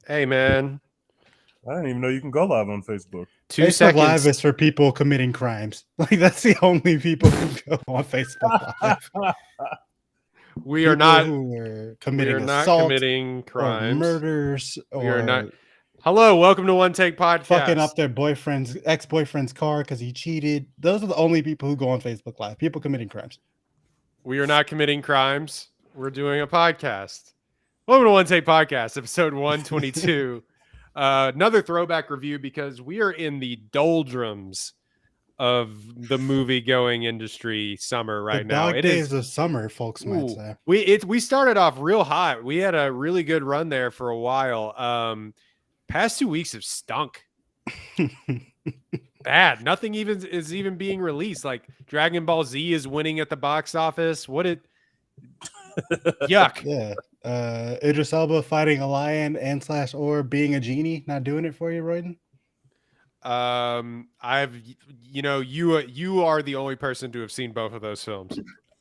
Hey, man. I didn't even know you can go live on Facebook. 2 Live seconds. is for people committing crimes. Like that's the only people who go on Facebook Live. We are People not. who are We committing are not assault committing or crimes. murders We are not. or Hello, welcome to One Take Podcast. fucking up their ex-boyfriend's car because he cheated. Those are the only people who go on Facebook Live. People committing crimes. We are not committing crimes. We're doing a podcast. Welcome to One Take Podcast, episode 122. Another throwback review because we are in the doldrums of the movie-going industry summer right the now. dog days of summer, folks might say. We started off real hot. We had a really good run there for a while. Past 2 weeks have stunk. Bad. Nothing even is even being released. Like Dragon Ball Z is winning at the box office. Yuck. Yeah. Idris Elba fighting a lion and / or being a genie, not doing it for you, Royden? You are the only person to have seen both of those films.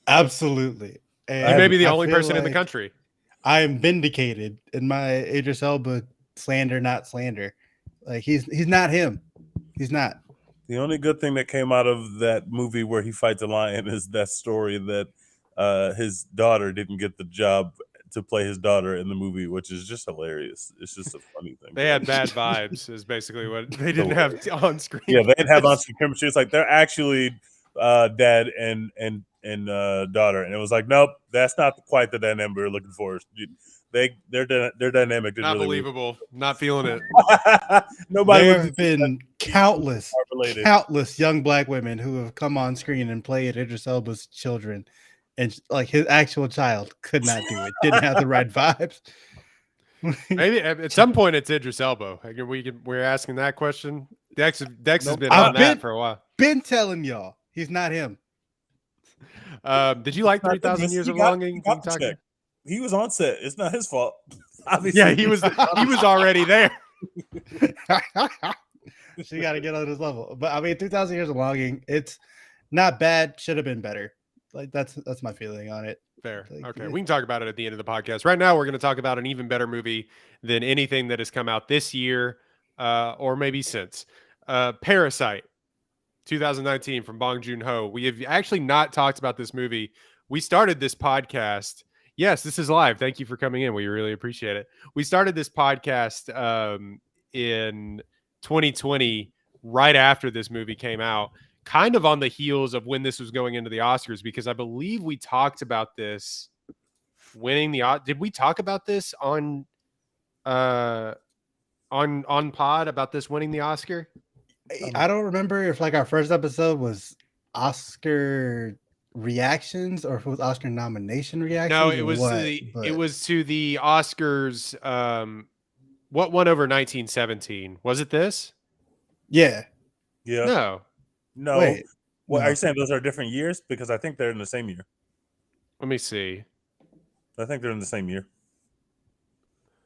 Absolutely. And you may be the only feel person in the like country. I am vindicated in my Idris Elba slander, not slander. Like he's not him. He's not. The only good thing that came out of that movie where he fights a lion is that story that his daughter didn't get the job to play his daughter in the movie, which is just hilarious. It's just a funny thing. They had bad vibes, is basically what they didn't have on screen. Yeah, they didn't have on screen chemistry. It's like they're actually dad and daughter, and it was like, nope, that's not quite the dynamic we were looking for. Their dynamic didn't not really believable. Not feeling it. Nobody. There have been countless young black women who have come on screen and played Idris Elba's children, and like his actual child could not do it. Didn't have the right vibes. Maybe at some point it's Idris Elba. We're asking that question. Dex has been on that for a while. Been telling y'all he's not him. Did you like 3,000 Years of Longing? He was on set. It's not his fault. Obviously. Yeah, he was already there. So you got to get on his level. But I mean, 3,000 Years of Longing, it's not bad. Should have been better. Like that's my feeling on it. Fair. Like, okay, we can talk about it at the end of the podcast. Right now, we're going to talk about an even better movie than anything that has come out this year, or maybe since. Parasite, 2019 from Bong Joon-Ho. We have actually not talked about this movie. We started this podcast. Yes, this is live. Thank you for coming in. We really appreciate it. We started this podcast in 2020, right after this movie came out, kind of on the heels of when this was going into the Oscars, because I believe we talked about this winning the. Did we talk about this on pod about this winning the Oscar? I don't remember if like our first episode was Oscar reactions or if it was Oscar nomination reactions. No, it was it was to the Oscars. What won over 1917? Was it this? Yeah. No. Wait, what no. are you saying? Those are different years? Because I think they're in the same year. Let me see. I think they're in the same year.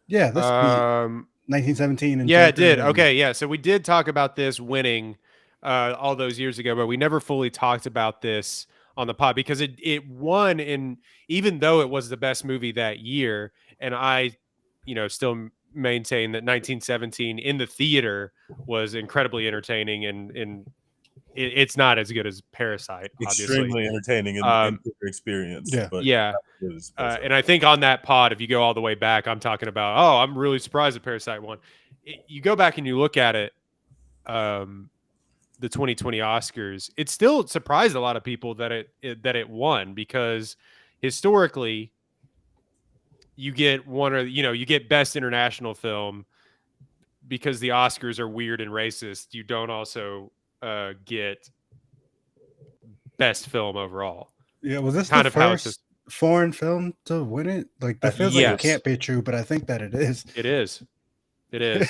Yeah, this 1917 and yeah, it did. Okay, yeah. So we did talk about this winning all those years ago, but we never fully talked about this on the pod because it won in, even though it was the best movie that year, and I, still maintain that 1917 in the theater was incredibly entertaining and it's not as good as Parasite, obviously. Extremely entertaining and experience. Yeah. But yeah. And I think on that pod, if you go all the way back, I'm talking about, I'm really surprised that Parasite won. You go back and you look at it, the 2020 Oscars, it still surprised a lot of people that it won, because historically you get you get best international film because the Oscars are weird and racist. You don't also get best film overall. Yeah, was this kind of first foreign film to win it? Like that feels like it can't be true, but I think that it is. It is.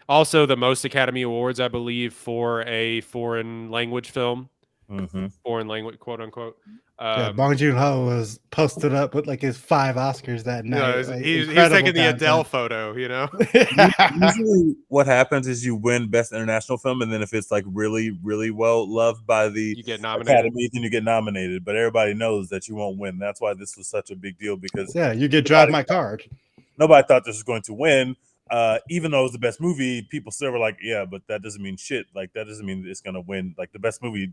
Also the most Academy Awards, I believe, for a foreign language film. Mm-hmm. Foreign language, quote unquote. Bong Joon-Ho was posted up with like his 5 Oscars that night. He's taking the Adele photo, Usually what happens is you win Best International Film, and then if it's like really, really well loved by the Academy, then you get nominated. But everybody knows that you won't win. That's why this was such a big deal, because you get Drive My Car. Nobody thought this was going to win, even though it was the best movie, people still were like, yeah, but that doesn't mean shit. Like, that doesn't mean it's gonna win. Like, the best movie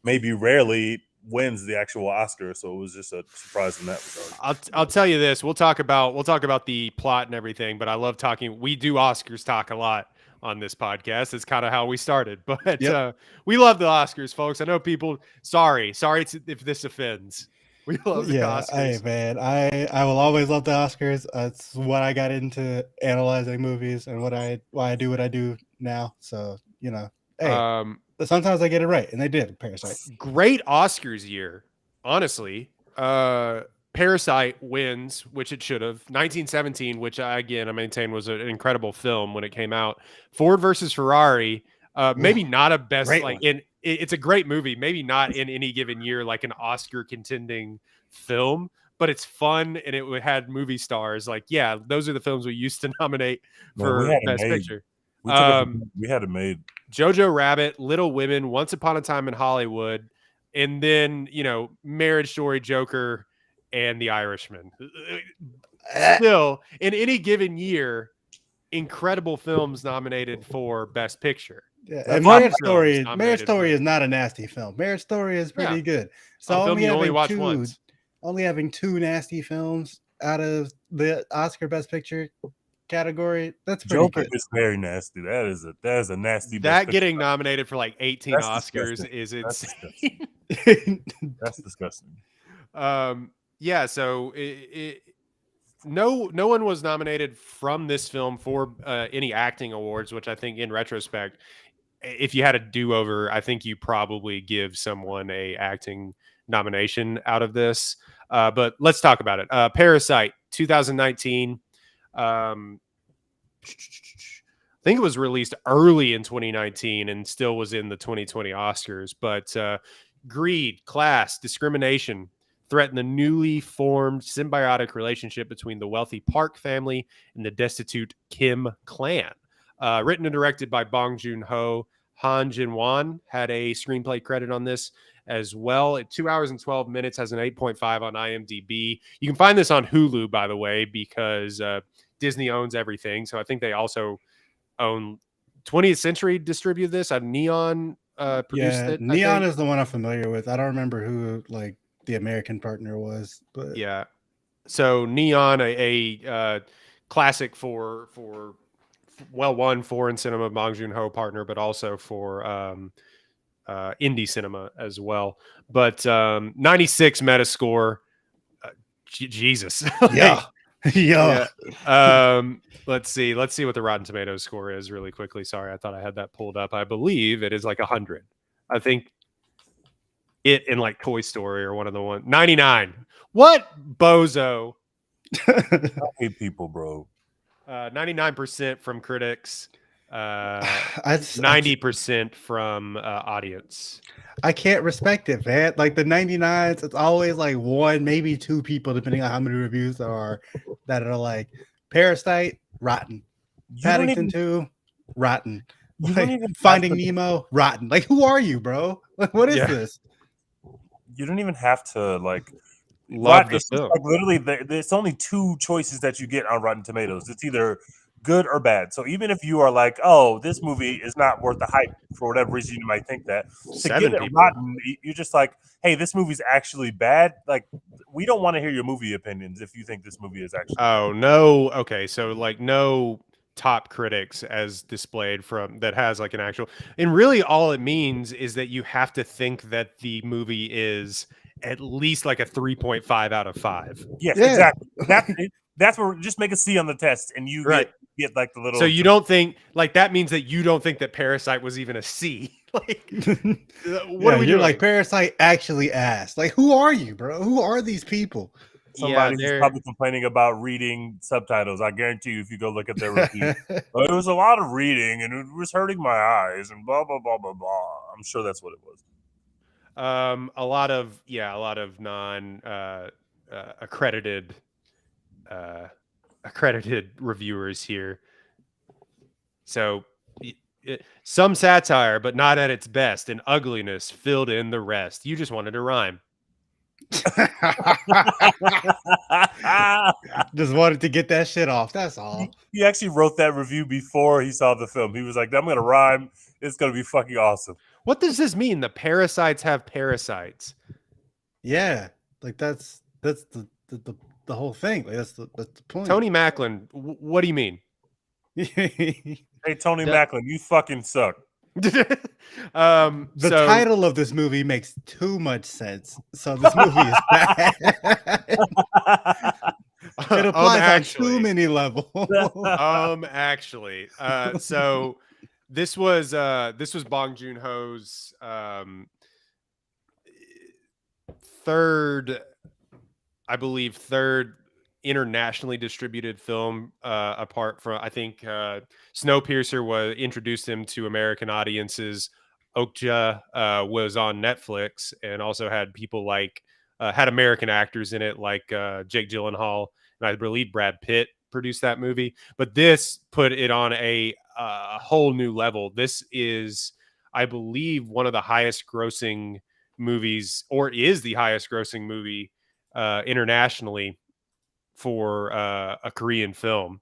maybe rarely wins the actual Oscar, so it was just a surprise in that regard. I'll tell you this. We'll talk about the plot and everything, but I love talking. We do Oscars talk a lot on this podcast. It's kind of how we started, but we love the Oscars, folks. I know people. Sorry if this offends. We love the Oscars. Hey man, I will always love the Oscars. It's what I got into analyzing movies and why I do what I do now. So hey, sometimes I get it right, and they did. Parasite, great Oscars year, honestly. Parasite wins, which it should have. 1917, which I maintain was an incredible film when it came out. Ford versus Ferrari, maybe not a best it's a great movie. Maybe not in any given year like an Oscar contending film, but it's fun and it had movie stars. Like, yeah, those are the films we used to nominate for Best Picture. We had it made. Jojo Rabbit, Little Women, Once Upon a Time in Hollywood, and then Marriage Story, Joker, and The Irishman. Still, in any given year, incredible films nominated for Best Picture. Yeah, and Marriage Story is not a nasty film. Marriage Story is pretty good. So only having two nasty films out of the Oscar Best Picture category, that's pretty Joker good. is very nasty. That is a nasty. That getting nominated for like 18 Oscars is insane. That's disgusting. Yeah, so no one was nominated from this film for any acting awards, which I think in retrospect, if you had a do-over, I think you probably give someone a acting nomination out of this. But let's talk about it. Parasite 2019. I think it was released early in 2019 and still was in the 2020 Oscars. But greed, class, discrimination threaten the newly formed symbiotic relationship between the wealthy Park family and the destitute Kim clan. Written and directed by Bong Joon-Ho. Han Jin-won had a screenplay credit on this as well. At 2 hours and 12 minutes, has an 8.5 on IMDb. You can find this on Hulu, by the way, because Disney owns everything. So I think they also own 20th Century distributed this. Neon produced it. Neon is the one I'm familiar with. I don't remember who the American partner was, but yeah. So Neon, a classic for one foreign cinema, Bong Joon-Ho partner, but also for indie cinema as well. But 96 Metascore. Jesus. Yeah. Let's see what the Rotten Tomatoes score is really quickly. Sorry, I thought I had that pulled up. I believe it is like 100. I think it in like Toy Story or one of the 99. What bozo? I hate people, bro. 99% from critics, 90% from audience. I can't respect it, man. Like the 99s, it's always like one, maybe two people, depending on how many reviews there are, that are like Parasite, rotten. Paddington 2, rotten. Finding Nemo, rotten. Like, who are you, bro? Like, what is this? You don't even have to love the film. Literally, there's only two choices that you get on Rotten Tomatoes. It's either good or bad. So even if you are like, oh, this movie is not worth the hype for whatever reason you might think that, to get it rotten, you're just like, hey, this movie's actually bad. Like, we don't want to hear your movie opinions if you think this movie is actually bad. No. Okay, so like no top critics as displayed from that has like an actual, and really all it means is that you have to think that the movie is at least like a 3.5 out of 5. Yes, exactly. That's where just make a C on the test and you get like the little. So you don't think like that means that you don't think that Parasite was even a C. Like what are we doing? Like Parasite actually asked. Like, who are you, bro? Who are these people? Somebody's probably complaining about reading subtitles. I guarantee you, if you go look at their review, it was a lot of reading and it was hurting my eyes and blah blah blah blah blah. I'm sure that's what it was. A lot of non accredited reviewers here. So some satire, but not at its best, and ugliness filled in the rest. You just wanted to rhyme. Just wanted to get that shit off. That's all. He actually wrote that review before he saw the film. He was like, "I'm gonna rhyme. It's gonna be fucking awesome." What does this mean? The parasites have parasites. Yeah, like that's the whole thing. Like that's the point. Tony Macklin, what do you mean? Hey, Tony Yeah. Macklin, you fucking suck. The So title of this movie makes too much sense. So this movie is bad. It applies on too many levels. Actually, so this was Bong Joon-Ho's third internationally distributed film, apart from, I think, Snowpiercer introduced him to American audiences. Okja was on Netflix and also had people like had American actors in it, like Jake Gyllenhaal, and I believe Brad Pitt produced that movie. But this put it on a whole new level. This is, I believe, one of the highest grossing movies, or is the highest grossing movie internationally for a Korean film.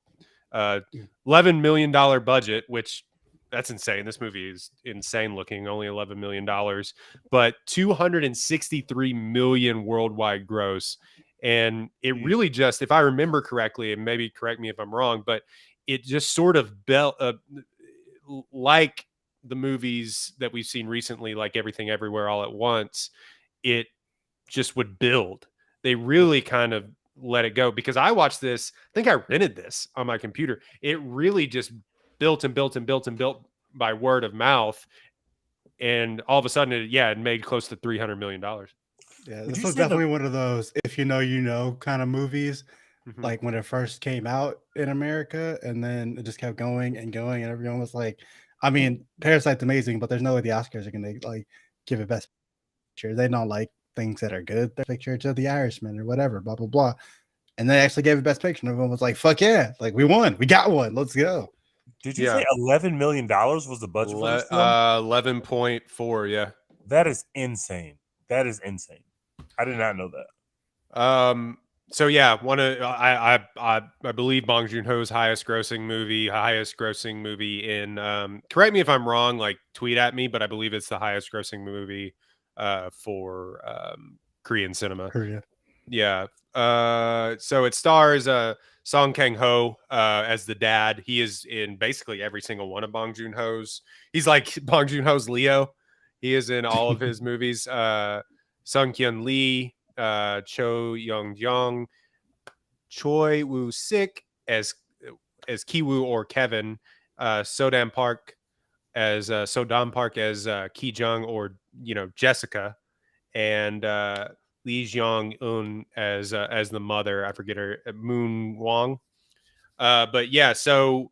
$11 million budget, which that's insane. This movie is insane looking, only $11 million, but 263 million worldwide gross. And it really just, if I remember correctly, and maybe correct me if I'm wrong, but it just sort of like the movies that we've seen recently, like Everything Everywhere All at Once, it just would build. They really kind of let it go, because I watched this, I think I rented this on my computer. It really just built and built and built and built by word of mouth. And all of a sudden, it made close to $300 million. Yeah, this was definitely one of those if you know, you know, kind of movies. Mm-hmm. Like when it first came out in America, and then it just kept going and going, and everyone was like, I mean, Parasite's amazing, but there's no way the Oscars are gonna like give it best picture. They don't like things that are good. Their picture to The Irishman or whatever, blah blah blah. And they actually gave it best picture, and everyone was like, fuck yeah, like we won, we got one, let's go. Did you say $11 million was the budget for this film? 11.4, yeah. That is insane. That is insane. I did not know that. So yeah, I believe Bong Joon-Ho's highest grossing movie in, correct me if I'm wrong, like tweet at me, but I believe it's the highest grossing movie for Korean cinema. Korea. Yeah. So it stars Song Kang-ho as the dad. He is in basically every single one of Bong Joon-Ho's. He's like Bong Joon-Ho's Leo. He is in all of his movies. Sung Kyun Lee, Cho Young-jung, Choi Woo-sik as Ki-woo or Kevin, Sodam Park as Ki Jung, or Jessica, and Lee Jong-un as the mother. I forget her, Moon Wong. But yeah, so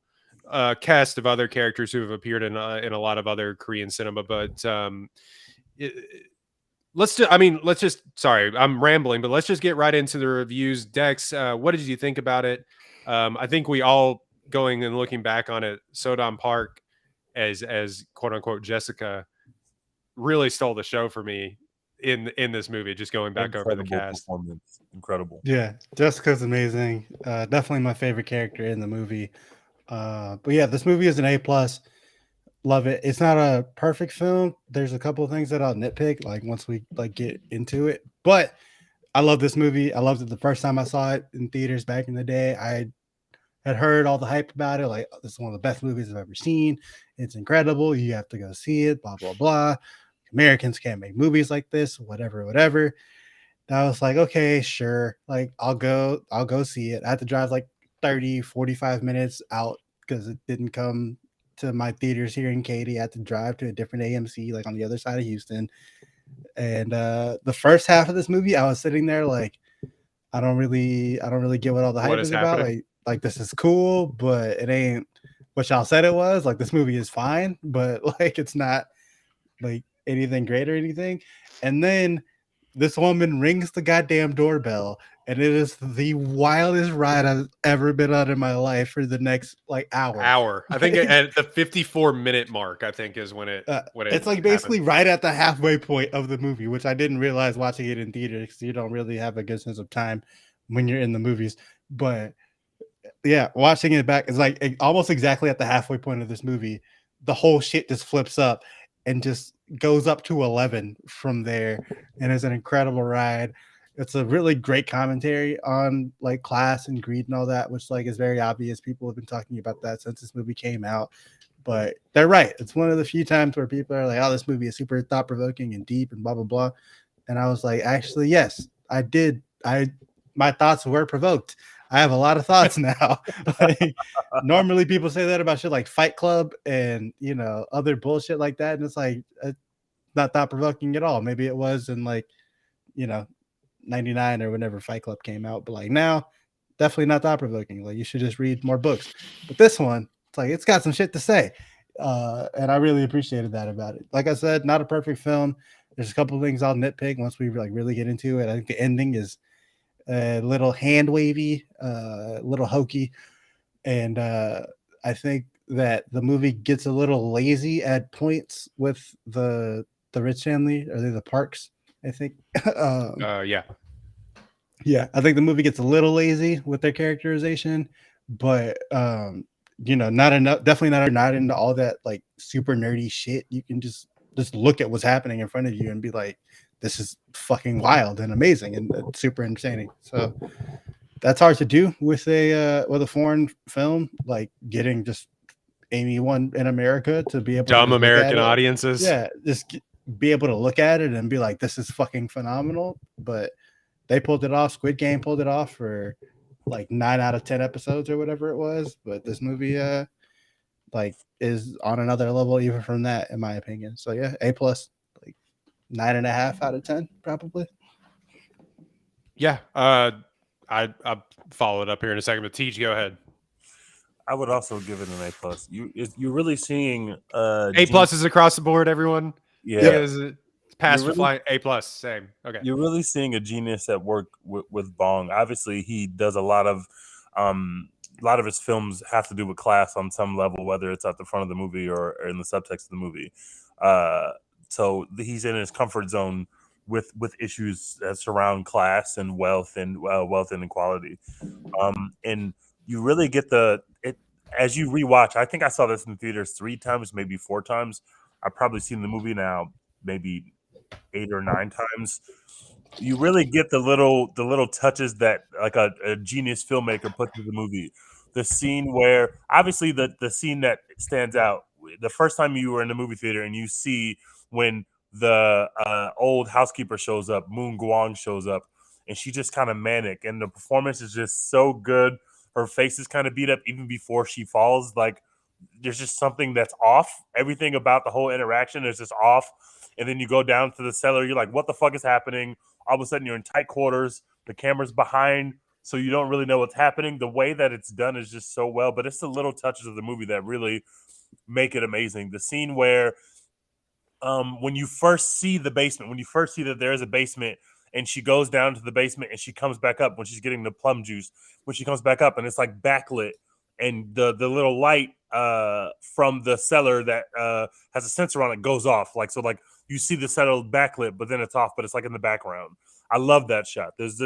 cast of other characters who have appeared in a lot of other Korean cinema. But sorry, I'm rambling, but let's just get right into the reviews. Dex, what did you think about it? I think we all, going and looking back on it, Sodam Park as quote unquote Jessica really stole the show for me in this movie. Just going back over the cast, incredible. Yeah, Jessica's amazing. Definitely my favorite character in the movie. But yeah, this movie is an A+. Love it. It's not a perfect film. There's a couple of things that I'll nitpick, like once we like get into it. But I love this movie. I loved it the first time I saw it in theaters back in the day. I had heard all the hype about it. Like, this is one of the best movies I've ever seen. It's incredible. You have to go see it. Blah blah blah. Americans can't make movies like this. Whatever, whatever. And I was like, okay, sure. Like, I'll go see it. I had to drive like 30, 45 minutes out because it didn't come to my theaters here in Katy. I had to drive to a different AMC, like on the other side of Houston. And the first half of this movie, I was sitting there like, I don't really get what all the hype is about. Like this is cool, but it ain't what y'all said it was. Like, this movie is fine, but like it's not like anything great or anything. And then this woman rings the goddamn doorbell, and it is the wildest ride I've ever been on in my life for the next like hour. I think at the 54-minute mark, I think is when it It's like basically right at the halfway point of the movie, which I didn't realize watching it in theater because you don't really have a good sense of time when you're in the movies. But yeah, watching it back is like almost exactly at the halfway point of this movie. The whole shit just flips up and just goes up to 11 from there, and it's an incredible ride. It's a really great commentary on like class and greed and all that, which like is very obvious. People have been talking about that since this movie came out. But they're right. It's one of the few times where people are like, "Oh, this movie is super thought provoking and deep and blah blah blah." And I was like, actually, yes, I did. My thoughts were provoked. I have a lot of thoughts now. Like, normally people say that about shit like Fight Club and other bullshit like that, and it's like not thought provoking at all. Maybe it was in like 99 or whenever Fight Club came out, but like now, definitely not thought provoking. Like you should just read more books. But this one, it's like it's got some shit to say, and I really appreciated that about it. Like I said, not a perfect film. There's a couple of things I'll nitpick once we like really get into it. I think the ending is a little hand wavy, a little hokey, and I think that the movie gets a little lazy at points with the rich family. Are they the Parks? I think. Yeah. Yeah, I think the movie gets a little lazy with their characterization, but not enough. Definitely not into all that like super nerdy shit. You can just look at what's happening in front of you and be like, "This is fucking wild and amazing and super entertaining." So that's hard to do with a foreign film, like getting just anyone in America to be able Dumb to American audiences. Yeah, just be able to look at it and be like, "This is fucking phenomenal." But they pulled it off. Squid Game pulled it off for like 9 out of 10 episodes or whatever it was. But this movie, like, is on another level even from that, in my opinion. So yeah, A+, like 9.5 out of 10, probably. Yeah. I'll follow it up here in a second, but Teach, go ahead. I would also give it an A+. You're really seeing A+ is across the board, everyone. Yeah. Pass for flying. A+, same. Okay. You're really seeing a genius at work with Bong. Obviously, he does a lot of his films have to do with class on some level, whether it's at the front of the movie or in the subtext of the movie. So he's in his comfort zone with issues that surround class and wealth and inequality. And you really get it as you rewatch. I think I saw this in theaters 3 times, maybe 4 times. I've probably seen the movie now maybe 8 or 9 times. You really get the little touches that like a genius filmmaker puts in the movie. The scene where obviously the scene that stands out the first time you were in the movie theater and you see when the old housekeeper shows up, Moon Guang shows up, and she's just kind of manic, and the performance is just so good. Her face is kind of beat up even before she falls. Like there's just something that's off. Everything about the whole interaction is just off. And then you go down to the cellar. You're like, what the fuck is happening? All of a sudden, you're in tight quarters. The camera's behind, so you don't really know what's happening. The way that it's done is just so well. But it's the little touches of the movie that really make it amazing. The scene where when you first see the basement, when you first see that there is a basement, and she goes down to the basement and she comes back up when she's getting the plum juice, when she comes back up and it's like backlit, and the little light from the cellar that has a sensor on it goes off. Like you see the cellar backlit, but then it's off, but it's like in the background. I love that shot. There's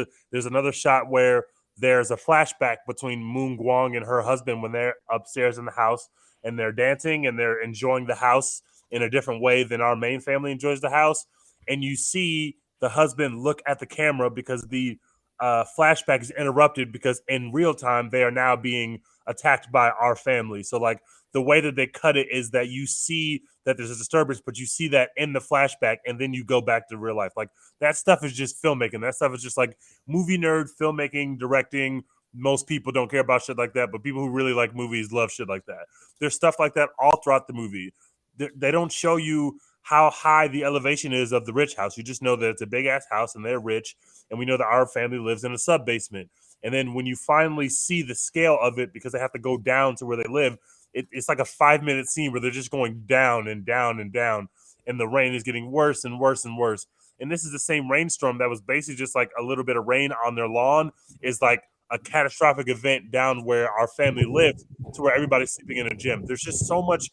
another shot where there's a flashback between Moon Guang and her husband when they're upstairs in the house and they're dancing and they're enjoying the house in a different way than our main family enjoys the house. And you see the husband look at the camera because the flashback is interrupted because in real time they are now being attacked by our family. So like the way that they cut it is that you see that there's a disturbance, but you see that in the flashback and then you go back to real life. Like that stuff is just filmmaking. That stuff is just like movie nerd filmmaking, directing. Most people don't care about shit like that, but people who really like movies love shit like that. There's stuff like that all throughout the movie. They don't show you how high the elevation is of the rich house. You just know that it's a big ass house and they're rich. And we know that our family lives in a sub basement. And then when you finally see the scale of it, because they have to go down to where they live, it's like a 5-minute scene where they're just going down and down and down. And the rain is getting worse and worse and worse. And this is the same rainstorm that was basically just like a little bit of rain on their lawn is like a catastrophic event down where our family lived to where everybody's sleeping in a gym. There's just so much.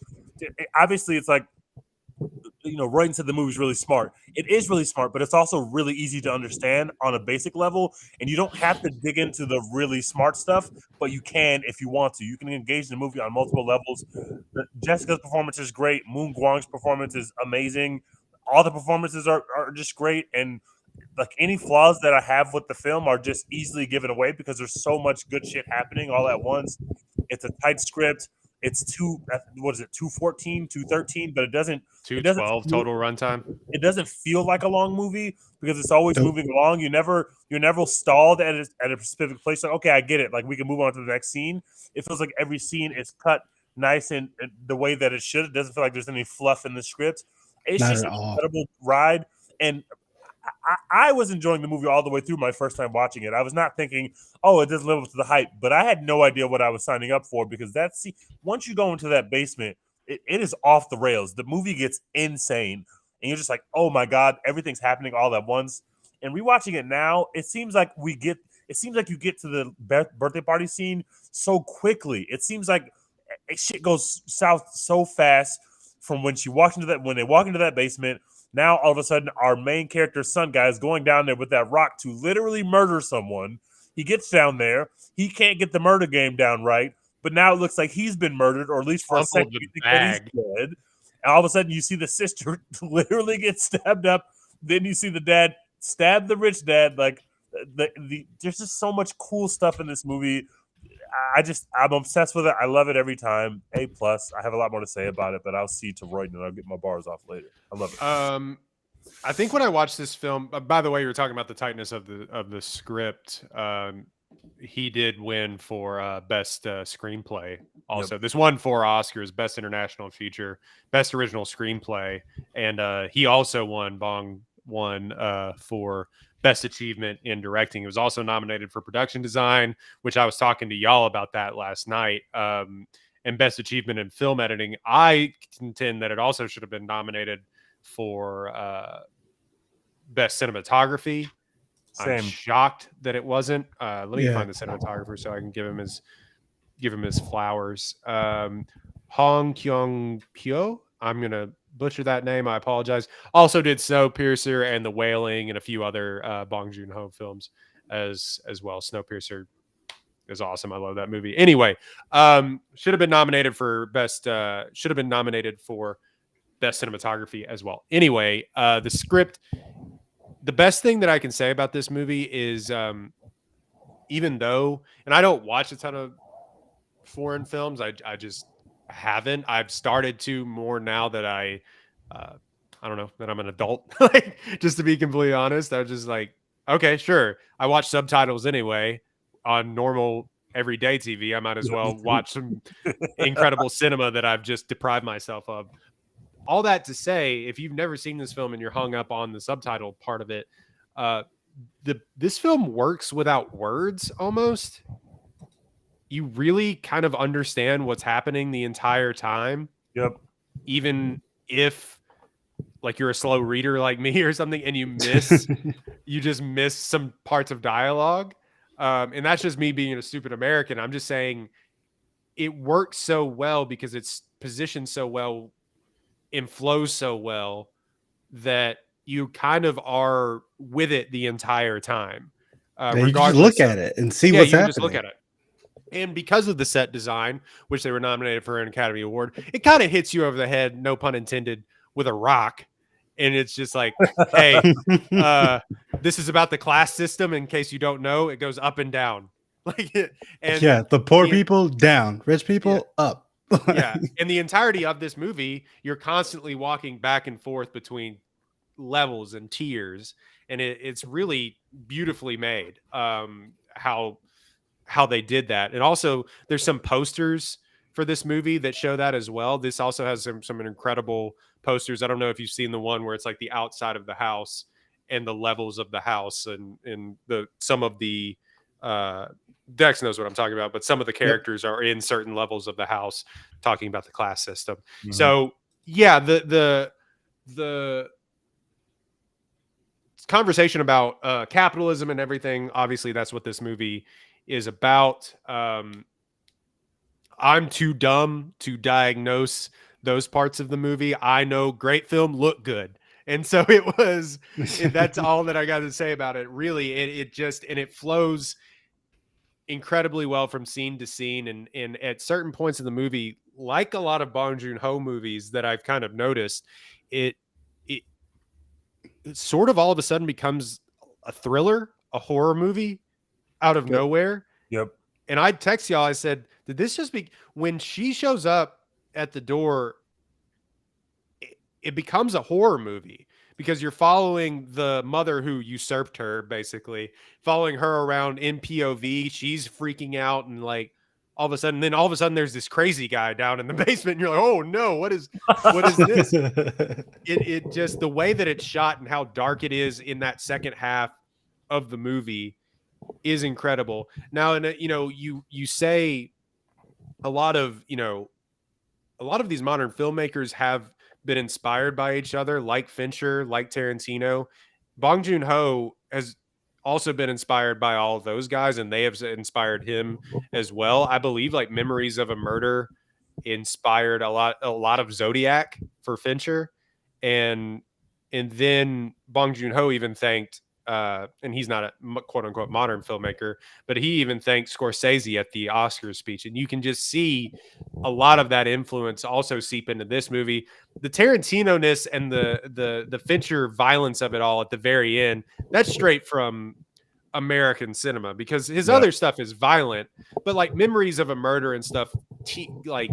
Obviously, it's like, Royden said the movie's really smart. It is really smart, but it's also really easy to understand on a basic level. And you don't have to dig into the really smart stuff, but you can if you want to. You can engage in the movie on multiple levels. Jessica's performance is great. Moon Guang's performance is amazing. All the performances are just great. And like any flaws that I have with the film are just easily given away because there's so much good shit happening all at once. It's a tight script. It's 214, 213, but it doesn't 212 total runtime. It doesn't feel like a long movie because it's always moving along. You're never stalled at a specific place. Like, okay, I get it. Like we can move on to the next scene. It feels like every scene is cut nice and the way that it should. It doesn't feel like there's any fluff in the script. It's Not just at an all. incredible ride. And I was enjoying the movie all the way through my first time watching it. I was not thinking, oh, it doesn't live up to the hype, but I had no idea what I was signing up for because once you go into that basement, it is off the rails. The movie gets insane, and you're just like, oh my god, everything's happening all at once. And rewatching it now, it seems like you get to the birthday party scene so quickly. It seems like shit goes south so fast from when they walk into that basement. Now, all of a sudden, our main character's son guy is going down there with that rock to literally murder someone. He gets down there. He can't get the murder game down right. But now it looks like he's been murdered, or at least for a second, you think that he's dead. And all of a sudden, you see the sister literally get stabbed up. Then you see the dad stab the rich dad. Like, there's just so much cool stuff in this movie. I'm obsessed with it. I love it every time. A+. I have a lot more to say about it, but I'll see to Royden and I'll get my bars off later. I love it. I think when I watched this film, by the way, you were talking about the tightness of the script. He did win for best screenplay. Also, This won 4 Oscars: Best International Feature, Best Original Screenplay, and he also won for Best Achievement in Directing. It was also nominated for Production Design, which I was talking to y'all about that last night. And Best Achievement in Film Editing. I contend that it also should have been nominated for Best Cinematography. Same. I'm shocked that it wasn't. Let me find the cinematographer so I can give him his flowers. Hong Kyung-pyo. I'm gonna butcher that name. I apologize. Also did Snowpiercer and The Wailing and a few other Bong Joon-Ho films as well. Snowpiercer is awesome. I love that movie. Anyway, should have been nominated for best. Should have been nominated for best cinematography as well. Anyway, the script. The best thing that I can say about this movie is, even though, and I don't watch a ton of foreign films, I just haven't. I've started to more now that I don't know, that I'm an adult. Like, just to be completely honest, I was just like, okay, sure. I watch subtitles anyway on normal everyday TV. I might as well watch some incredible cinema that I've just deprived myself of. All that to say, if you've never seen this film and you're hung up on the subtitle part of it, this film works without words almost. You really kind of understand what's happening the entire time. Yep. Even if like you're a slow reader like me or something and you just miss some parts of dialogue. And that's just me being a stupid American. I'm just saying it works so well because it's positioned so well and flows so well that you kind of are with it the entire time. You just look at it and see what's happening. Just look at it. And because of the set design, which they were nominated for an Academy Award, it kind of hits you over the head, no pun intended, with a rock. And it's just like, hey, this is about the class system. In case you don't know, it goes up and down. The poor people down, rich people up. Yeah. And the entirety of this movie, you're constantly walking back and forth between levels and tiers. And it's really beautifully made, how they did that. And also there's some posters for this movie that show that as well. This also has some incredible posters. I don't know if you've seen the one where it's like the outside of the house and the levels of the house and some of the Dex knows what I'm talking about, but some of the characters are in certain levels of the house talking about the class system. Mm-hmm. So yeah, the conversation about capitalism and everything. Obviously, that's what this movie is about. I'm too dumb to diagnose those parts of the movie. I know great film look good. And so that's all that I got to say about it. Really, it just, and it flows incredibly well from scene to scene. And at certain points in the movie, like a lot of Bong Joon-Ho movies that I've kind of noticed, it, it, it sort of all of a sudden becomes a thriller, a horror movie out of nowhere. Yep. And I text y'all, I said, did this just be when she shows up at the door? It becomes a horror movie because you're following the mother who usurped her, basically following her around in POV. She's freaking out and like all of a sudden there's this crazy guy down in the basement. And you're like, oh no, what is this? It just, the way that it's shot and how dark it is in that second half of the movie is incredible. Now, and you say a lot of these modern filmmakers have been inspired by each other, like Fincher, like Tarantino. Bong Joon-Ho has also been inspired by all of those guys, and they have inspired him as well. I believe like Memories of a Murder inspired a lot of Zodiac for Fincher, and then Bong Joon-Ho even thanked and he's not a quote unquote modern filmmaker, but he even thanked Scorsese at the Oscars speech. And you can just see a lot of that influence also seep into this movie. The Tarantino-ness and the Fincher violence of it all at the very end, that's straight from American cinema, because his other stuff is violent, but like Memories of a Murder and stuff like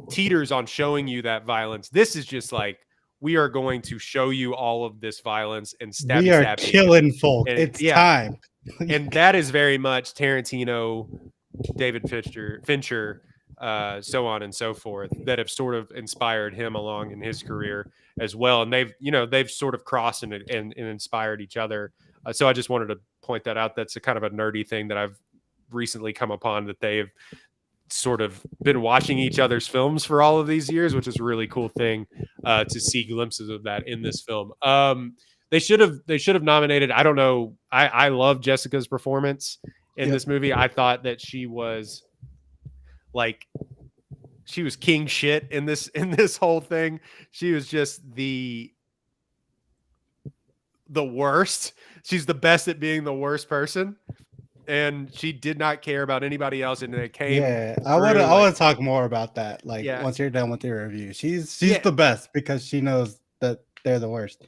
teeters on showing you that violence. This is just like, we are going to show you all of this violence and stabby. We are killing folk. And, it's time. And that is very much Tarantino, David Fincher, so on and so forth, that have sort of inspired him along in his career as well. And they've sort of crossed and inspired each other. So I just wanted to point that out. That's a kind of a nerdy thing that I've recently come upon, that they've sort of been watching each other's films for all of these years, which is a really cool thing to see glimpses of that in this film. They should have nominated. I don't know. I love Jessica's performance in this movie. I thought that she was king shit in this whole thing. She was just the worst. She's the best at being the worst person. And she did not care about anybody else, and it came. Yeah, I want to talk more about that. Once you're done with your review, she's the best because she knows that they're the worst.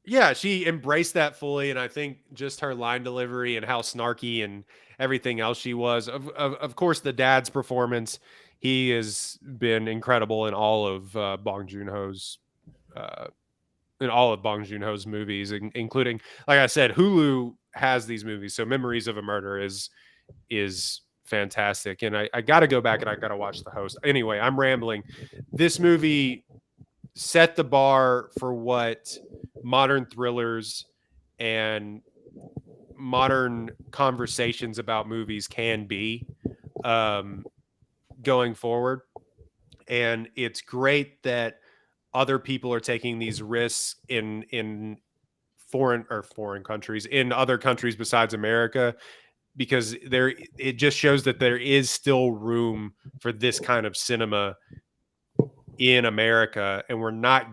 Yeah, she embraced that fully, and I think just her line delivery and how snarky and everything else she was. Of course, the dad's performance, he has been incredible in all of Bong Joon-Ho's movies, including, like I said, Hulu has these movies. So Memories of a Murder is fantastic. And I got to go back and I got to watch The Host. Anyway, I'm rambling. This movie set the bar for what modern thrillers and modern conversations about movies can be going forward. And it's great that other people are taking these risks in foreign countries, in other countries besides America, because it just shows that there is still room for this kind of cinema in America, and we're not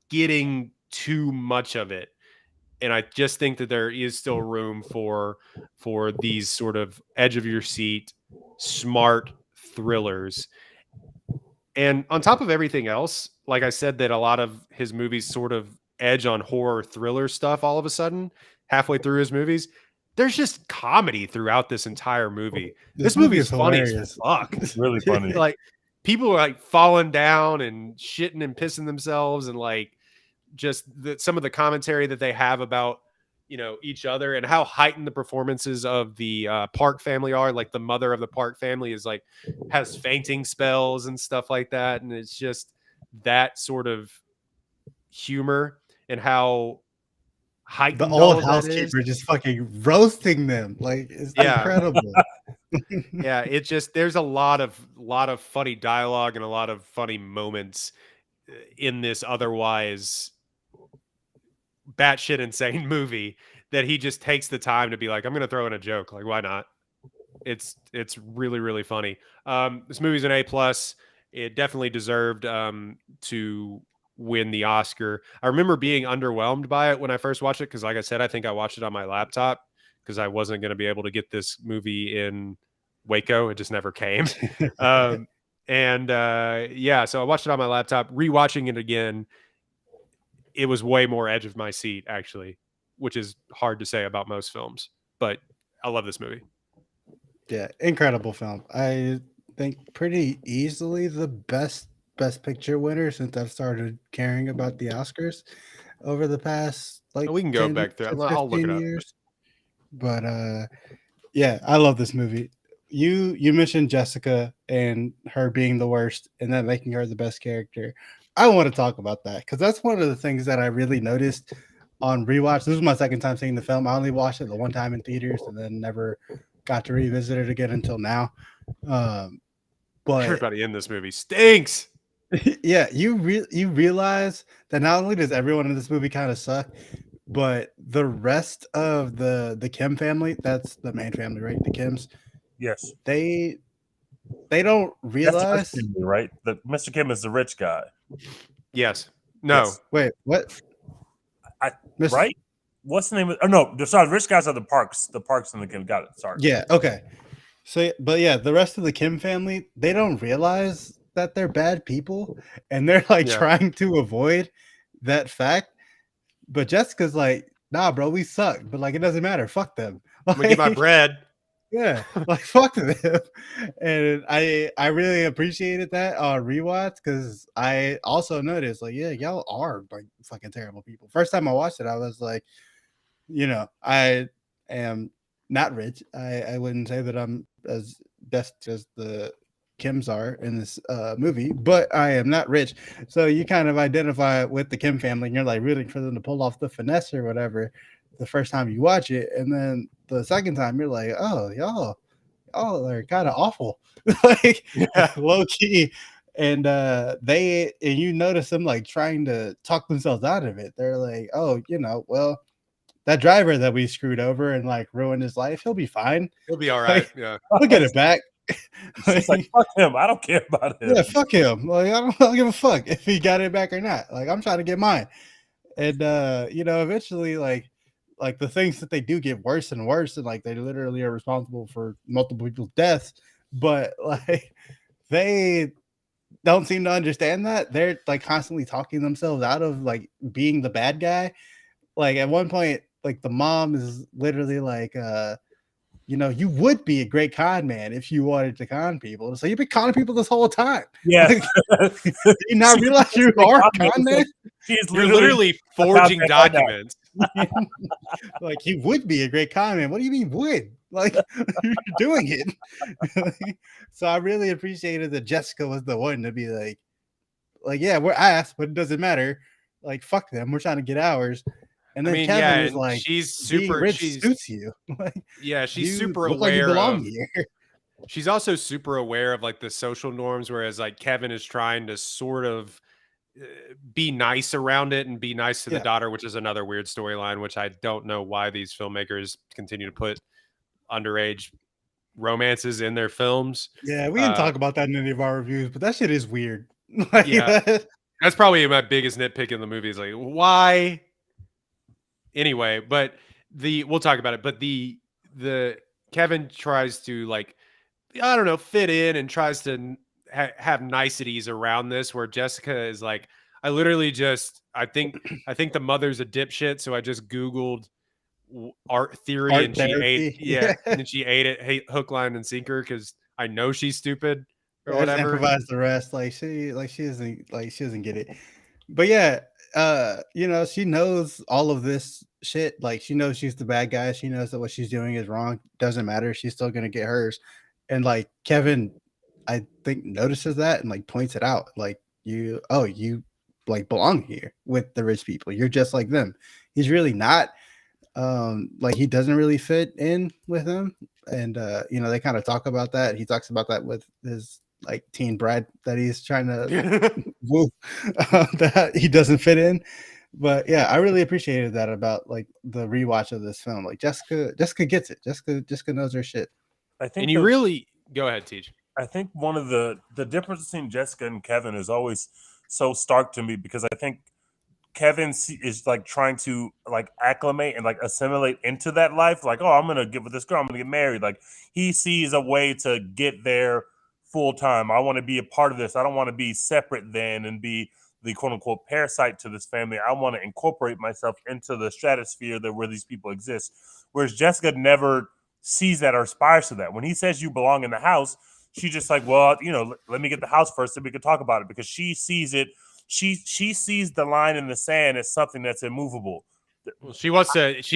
getting too much of it. And I just think that there is still room for these sort of edge of your seat, smart thrillers. And on top of everything else, like I said, that a lot of his movies sort of edge on horror thriller stuff all of a sudden, halfway through his movies. There's just comedy throughout this entire movie. This movie is funny as fuck. It's really funny. Like, people are like falling down and shitting and pissing themselves, and like just some of the commentary that they have about each other, and how heightened the performances of the Park family are. Like, the mother of the Park family has fainting spells and stuff like that, and it's just that sort of humor and how heightened the old housekeeper just fucking roasting them. Like, it's incredible. Yeah, it's just, there's a lot of funny dialogue and a lot of funny moments in this otherwise batshit insane movie that he just takes the time to be like, I'm going to throw in a joke. Like, why not? It's really, really funny. This movie's an A+. It definitely deserved to win the Oscar. I remember being underwhelmed by it when I first watched it because, like I said, I think I watched it on my laptop because I wasn't going to be able to get this movie in Waco. It just never came. Yeah, so I watched it on my laptop. Rewatching it again, it was way more edge of my seat, actually, which is hard to say about most films. But I love this movie. Yeah, incredible film. I think pretty easily the best picture winner since I've started caring about the Oscars over the past like We can go 10 back there. to I'll look 15 it up. years. But yeah, I love this movie. You mentioned Jessica and her being the worst and then making her the best character. I want to talk about that because that's one of the things that I really noticed on rewatch. This was my second time seeing the film. I only watched it the one time in theaters and then never got to revisit it again until now. But everybody in this movie stinks. yeah, you realize that not only does everyone in this movie kind of suck, but the rest of the Kim family, that's the main family, right? The Kims. Yes. They don't realize. That's the family, right? Mr. Kim is the rich guy. Yes. No. Yes. Wait, what? Right? What's the name of? Oh no, sorry. The rich guys are the Parks. The Parks and the Kim. Got it. Sorry. Yeah. Okay. So, but yeah, the rest of the Kim family, they don't realize that they're bad people, and they're like trying to avoid that fact. But Jessica's like, nah, bro, we suck. But like, it doesn't matter. Fuck them. Like, I'm gonna get my bread. Yeah, like fuck them. And I really appreciated that on rewatch because I also noticed like, yeah, y'all are like fucking terrible people. First time I watched it, I was like, I am not rich. I wouldn't say that I'm as best as the Kims are in this movie, but I am not rich. So you kind of identify with the Kim family and you're like rooting for them to pull off the finesse or whatever the first time you watch it. And then the second time you're like, oh, y'all are kind of awful. Like low key. And you notice them like trying to talk themselves out of it. They're like, oh, well, that driver that we screwed over and like ruined his life, he'll be fine. He'll be all right. Like, yeah. We'll get it back. It's like, fuck him. I don't care about him. Yeah, fuck him. Like, I don't give a fuck if he got it back or not. Like, I'm trying to get mine. And eventually, like the things that they do get worse and worse, and like they literally are responsible for multiple people's deaths. But like they don't seem to understand that. They're like constantly talking themselves out of like being the bad guy. Like at one point, like the mom is literally like you would be a great con man if you wanted to con people. So you've been conning people this whole time. Yeah. Like, you not realize you are a con man? You're literally forging documents. Like you would be a great con man. What do you mean would? Like you're doing it. So I really appreciated that Jessica was the one to be like, yeah, we're ass, but it doesn't matter. Like fuck them. We're trying to get ours. And then Kevin is like, she's super. Rich suits you. Like, she's super aware of. She's also super aware of like the social norms, whereas like Kevin is trying to sort of be nice around it and be nice to the daughter, which is another weird storyline, which I don't know why these filmmakers continue to put underage romances in their films. Yeah, we didn't talk about that in any of our reviews, but that shit is weird. Like, that's probably my biggest nitpick in the movie is like, why? Anyway, but we'll talk about it. But the Kevin tries to like, I don't know, fit in and tries to have niceties around this. Where Jessica is like, I literally just, I think the mother's a dipshit, so I just Googled art theory and therapy. she ate, and she ate it hook, line, and sinker because I know she's stupid or whatever. Improvise the rest, she doesn't get it. But yeah. She knows all of this shit. Like she knows she's the bad guy. She knows that what she's doing is wrong. Doesn't matter. She's still gonna get hers. And like Kevin, I think notices that and like points it out. Like you like belong here with the rich people. You're just like them. He's really not. Like he doesn't really fit in with them. And they kind of talk about that. He talks about that with his like teen bride that he's trying to woo, that he doesn't fit in. But yeah, I really appreciated that about like the rewatch of this film. Like Jessica gets it. Jessica knows her shit. I And think you that really go ahead, Teach. I think one of the difference between Jessica and Kevin is always so stark to me because I think Kevin is like trying to like acclimate and like assimilate into that life. Like, oh, I'm gonna get with this girl. I'm gonna get married. Like he sees a way to get there full time. I want to be a part of this. I don't want to be separate then and be the quote unquote parasite to this family. I want to incorporate myself into the stratosphere that where these people exist. Whereas Jessica never sees that or aspires to that. When he says you belong in the house, she's just like, well, let me get the house first, so we can talk about it because she sees it she sees the line in the sand as something that's immovable. Well, she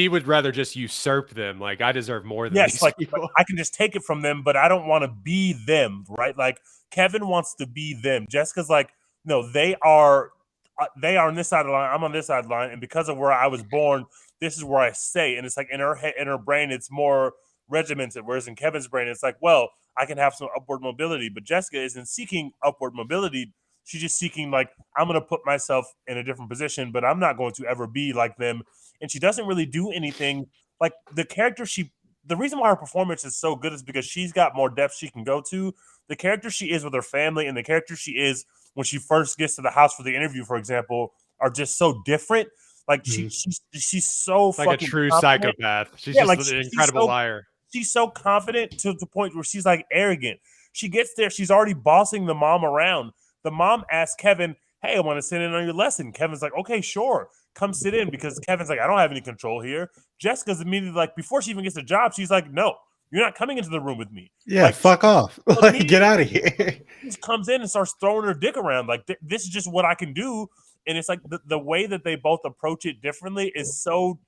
would rather just usurp them. Like, I deserve more than Yes, these like people. I can just take it from them, but I don't want to be them, right? Like Kevin wants to be them. Jessica's like, no, they are on this side of the line. I'm on this side of the line, and because of where I was born, this is where I stay. And it's like in her head, in her brain, it's more regimented. Whereas in Kevin's brain, it's like, well, I can have some upward mobility, but Jessica isn't seeking upward mobility. She's just seeking like I'm going to put myself in a different position, but I'm not going to ever be like them. And she doesn't really do anything like the character she. The reason why her performance is so good is because she's got more depth she can go to. The character she is with her family and the character she is when she first gets to the house for the interview, for example, are just so different. Like she's so Like a fucking true confident. psychopath. She's Yeah, just like an incredible liar. she's so confident to the point where she's like arrogant. She gets there, she's already bossing the mom around. The mom asks Kevin, "Hey, I want to sit in on your lesson." Kevin's like, "Okay, sure, come sit in," because Kevin's like, "I don't have any control here." Jessica's immediately like, before she even gets a job, she's like, "No, you're not coming into the room with me." Yeah, Like, fuck off. Like, get immediately out of here. just comes in and starts throwing her dick around. Like, this is just what I can do. And it's like the way that they both approach it differently is so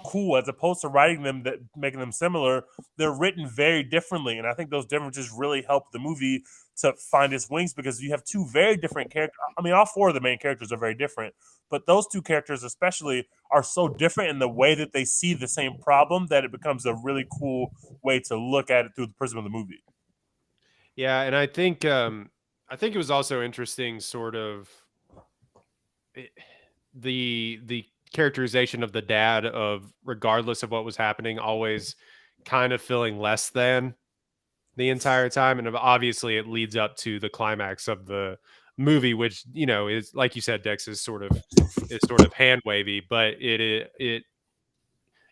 cool as opposed to writing them that making them similar. They're written very differently, and I think those differences really help the movie to find its wings because you have two very different characters. I mean, all four of the main characters are very different, but those two characters especially are so different in the way that they see the same problem that it becomes a really cool way to look at it through the prism of the movie. Yeah, and I think it was also interesting, sort of it, the characterization of the dad of regardless of what was happening, always kind of feeling less than the entire time, and obviously it leads up to the climax of the movie, which is like you said, Dex is sort of hand wavy, but it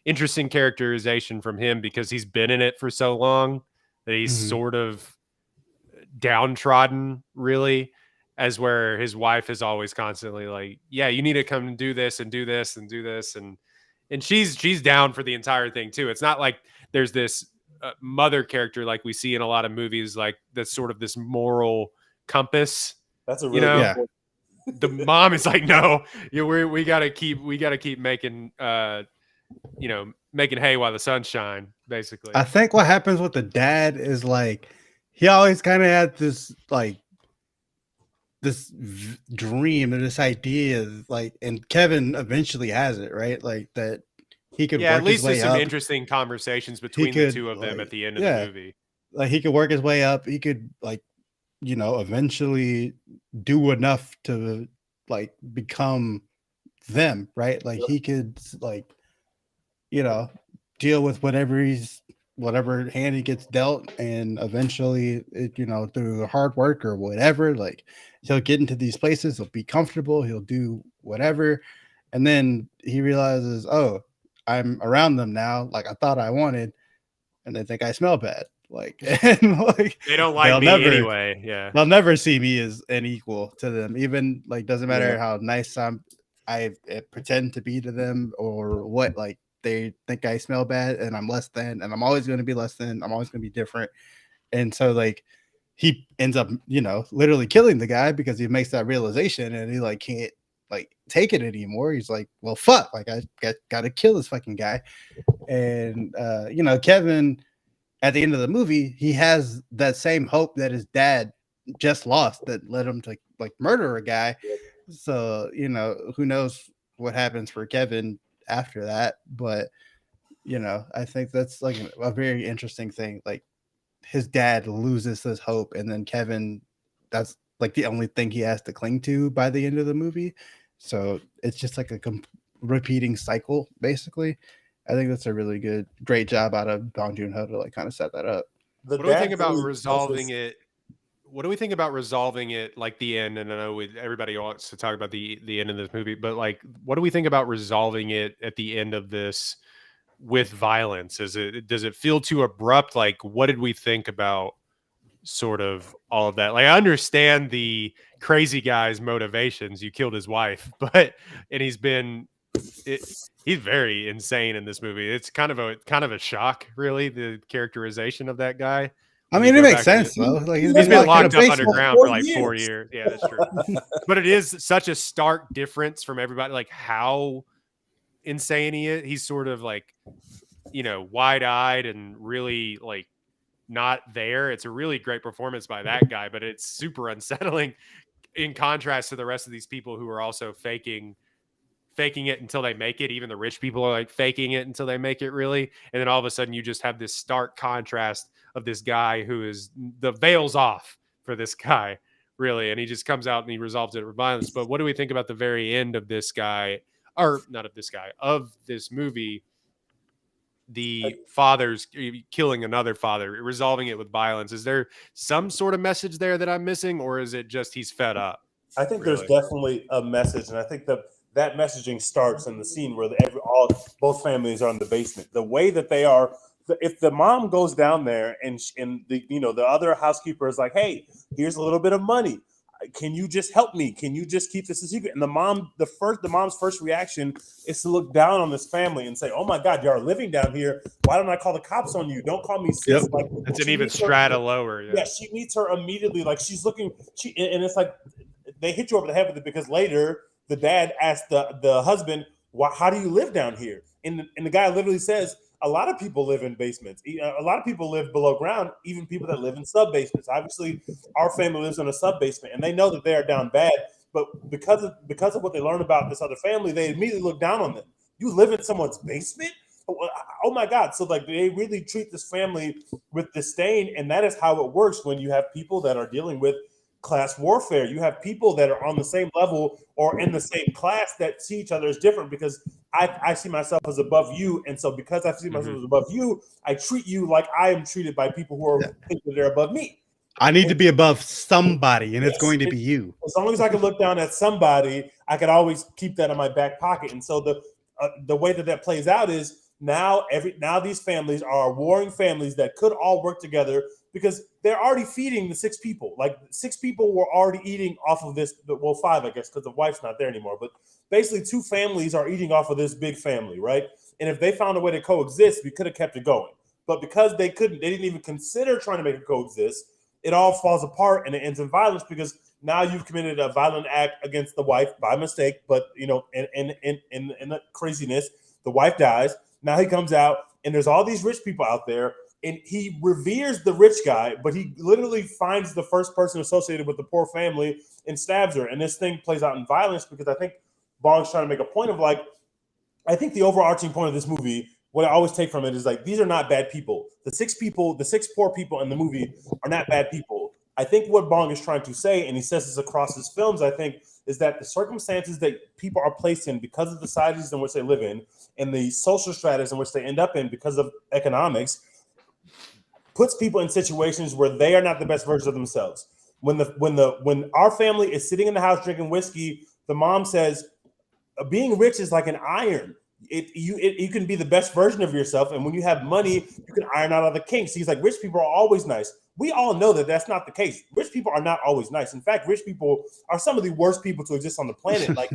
interesting characterization from him because he's been in it for so long that he's Mhm. sort of downtrodden, really, as where his wife is always constantly like, yeah, you need to come and do this and do this and do this, and she's down for the entire thing too. It's not like there's this mother character like we see in a lot of movies, like that's sort of this moral compass. That's a you really know Yeah. the mom is like, no, we gotta keep making making hay while the sun shine, basically. I think what happens with the dad is like he always kind of had this like dream or this idea like, and Kevin eventually has it, right? Like that he could Yeah, at work his least there's way some up. interesting conversations He between the could two of them at like, the end of the yeah, movie. like he could work his way up. He could like, eventually do enough to like become them, right? Like he could like, you know, deal with whatever hand he gets dealt, and eventually, through hard work or whatever, like he'll get into these places, he'll be comfortable, he'll do whatever, and then he realizes, oh, I'm around them now, like I thought I wanted, and they think I smell bad, like, and like They don't like they'll me never anyway. Yeah. they'll never see me as an equal to them, even like doesn't matter Yeah. how nice I pretend to be to them or what, like they think I smell bad and I'm less than, and I'm always going to be less than, I'm always going to be different. And so like he ends up, literally killing the guy because he makes that realization and he like can't like take it anymore. He's like, well, fuck, like I gotta kill this fucking guy. And Kevin at the end of the movie, he has that same hope that his dad just lost that led him to like murder a guy. So, who knows what happens for Kevin after that. But, I think that's like a very interesting thing. Like his dad loses his hope, and then Kevin, that's like the only thing he has to cling to by the end of the movie. So it's just like a repeating cycle, basically. I think that's a really great job out of Bong Joon-Ho to like kind of set that up. The What do we think dad about really does resolving this. it? What do we think about resolving it like the end? And I know everybody wants to talk about the end of this movie, but like, what do we think about resolving it at the end of this with violence? Does it feel too abrupt? Like, what did we think about sort of all of that? Like, I understand the crazy guy's motivations. You killed his wife, but and he's very insane in this movie. It's kind of a shock, really, the characterization of that guy. I When you mean, it go makes back and sense though. Like he's been locked in a locked up basement. underground for like 4 years. Yeah, that's true. But it is such a stark difference from everybody, like how insane he is. He's sort of like, wide-eyed and really like not there. It's a really great performance by that guy, but it's super unsettling in contrast to the rest of these people who are also faking it until they make it. Even the rich people are like faking it until they make it, really. And then all of a sudden you just have this stark contrast of this guy who is the veils off for this guy, really. And he just comes out and he resolves it with violence. But what do we think about the very end of this guy, or not of this guy, of this movie? The father's killing another father, resolving it with violence. Is there some sort of message there that I'm missing, or is it just he's fed up? I think really? There's definitely a message, and I think that messaging starts in the scene where both families are in the basement. The way that they are, if the mom goes down there and the other housekeeper is like, "Hey, here's a little bit of money. Can you just help me? Can you just keep this a secret?" And the mom's first reaction is to look down on this family and say, "Oh my God, y'all are living down here. Why don't I call the cops on you? Don't call me sis." Yep. Like, it's an even strata lower. Yeah, she meets her immediately. Like she's looking. And it's like they hit you over the head with it because later the dad asked the husband, "How do you live down here?" And the guy literally says, "A lot of people live in basements. A lot of people live below ground, even people that live in sub basements. Obviously, our family lives in a sub basement, and they know that they are down bad. But because of what they learned about this other family, they immediately look down on them. You live in someone's basement? Oh my God!" So like they really treat this family with disdain, and that is how it works when you have people that are dealing with class warfare. You have people that are on the same level or in the same class that see each other as different because I see myself as above you. And so because I see myself as above you, I treat you like I am treated by people who are thinking they're above me. I need to be above somebody, and it's going to be you. As long as I can look down at somebody, I can always keep that in my back pocket. And so the way that plays out is now these families are warring families that could all work together because they're already feeding the 6 people. Like 6 people were already eating off of this. Well, 5, I guess, because the wife's not there anymore. But basically 2 families are eating off of this big family, right? And if they found a way to coexist, we could have kept it going. But because they couldn't, they didn't even consider trying to make it coexist. It all falls apart and it ends in violence because now you've committed a violent act against the wife by mistake. But in the craziness, the wife dies. Now he comes out and there's all these rich people out there. And he reveres the rich guy, but he literally finds the first person associated with the poor family and stabs her. And this thing plays out in violence because I think Bong's trying to make a point of like, I think the overarching point of this movie, what I always take from it is like, these are not bad people. The 6 poor people in the movie are not bad people. I think what Bong is trying to say, and he says this across his films, I think, is that the circumstances that people are placed in because of the societies in which they live in and the social stratas in which they end up in because of economics puts people in situations where they are not the best version of themselves. When our family is sitting in the house drinking whiskey, the mom says, "Being rich is like an iron. You can be the best version of yourself, and when you have money, you can iron out all the kinks." He's like, "Rich people are always nice." We all know that that's not the case. Rich people are not always nice. In fact, rich people are some of the worst people to exist on the planet. Like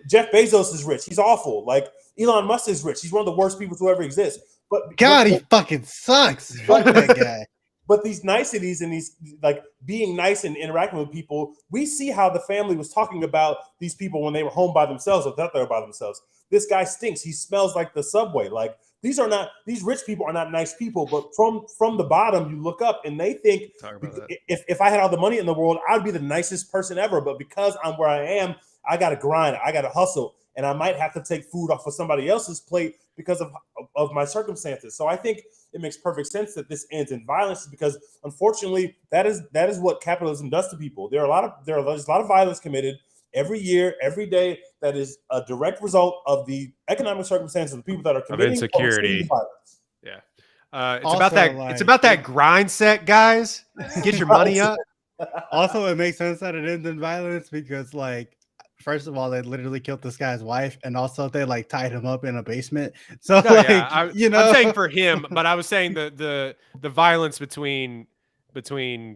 Jeff Bezos is rich. He's awful. Like Elon Musk is rich. He's one of the worst people to ever exist. But God, he fucking sucks. Fuck that guy. But these niceties and these like being nice and interacting with people, we see how the family was talking about these people when they were home by themselves or thought they were by themselves. This guy stinks. He smells like the subway. Like these rich people are not nice people. But from the bottom, you look up and they think if I had all the money in the world, I'd be the nicest person ever. But because I'm where I am, I got to grind. I got to hustle. And I might have to take food off of somebody else's plate because of my circumstances. So I think it makes perfect sense that this ends in violence because unfortunately that is what capitalism does to people. There's a lot of violence committed, every year, every day that is a direct result of the economic circumstances of the people that are committing insecurity. violence. Yeah. It's Also, about that. like, It's about that grind set, guys. Get your money up. Also, it makes sense that it ends in violence because, like, first of all, they literally killed this guy's wife, and also they like tied him up in a basement. So, No, like, yeah, I'm saying for you him, but I was saying the violence between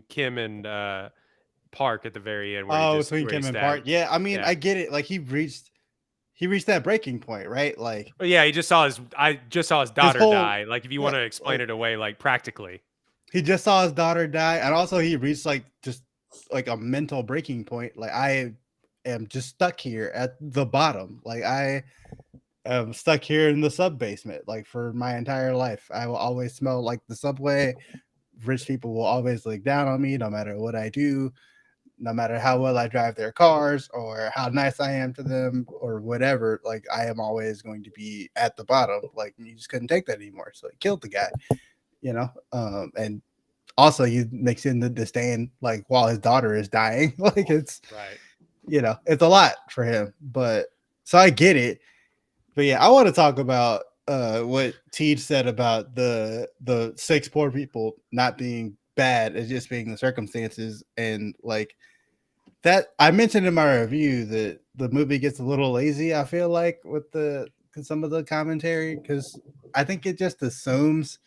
Kim and Park at the very end, where know, he between Kim and stabbed. Park. Yeah, I mean, Yeah. I get it. Like, he reached that breaking point, right? Like, But yeah, he just saw I just saw his daughter whole- die. Like, if you want to yeah, explain like- it away, like practically. he just saw his daughter die, and also he reached like just like a mental breaking point. Like, I am just stuck here at the bottom. Like, I am stuck here in the sub basement. Like, for my entire life, I will always smell like the subway. Rich people will always look down on me, no matter what I do, no matter how well I drive their cars or how nice I am to them or whatever. Like, I am always going to be at the bottom. Like, you just couldn't take that anymore, so he killed the guy. And also you mix in the disdain, like, while his daughter is dying. Like, it's Right. it's a lot for him. But so I get it. But yeah, I want to talk about what Teej said about the 6 poor people not being bad, it's just being the circumstances. And like that, I mentioned in my review that the movie gets a little lazy, I feel like, with some of the commentary, because I think it just assumes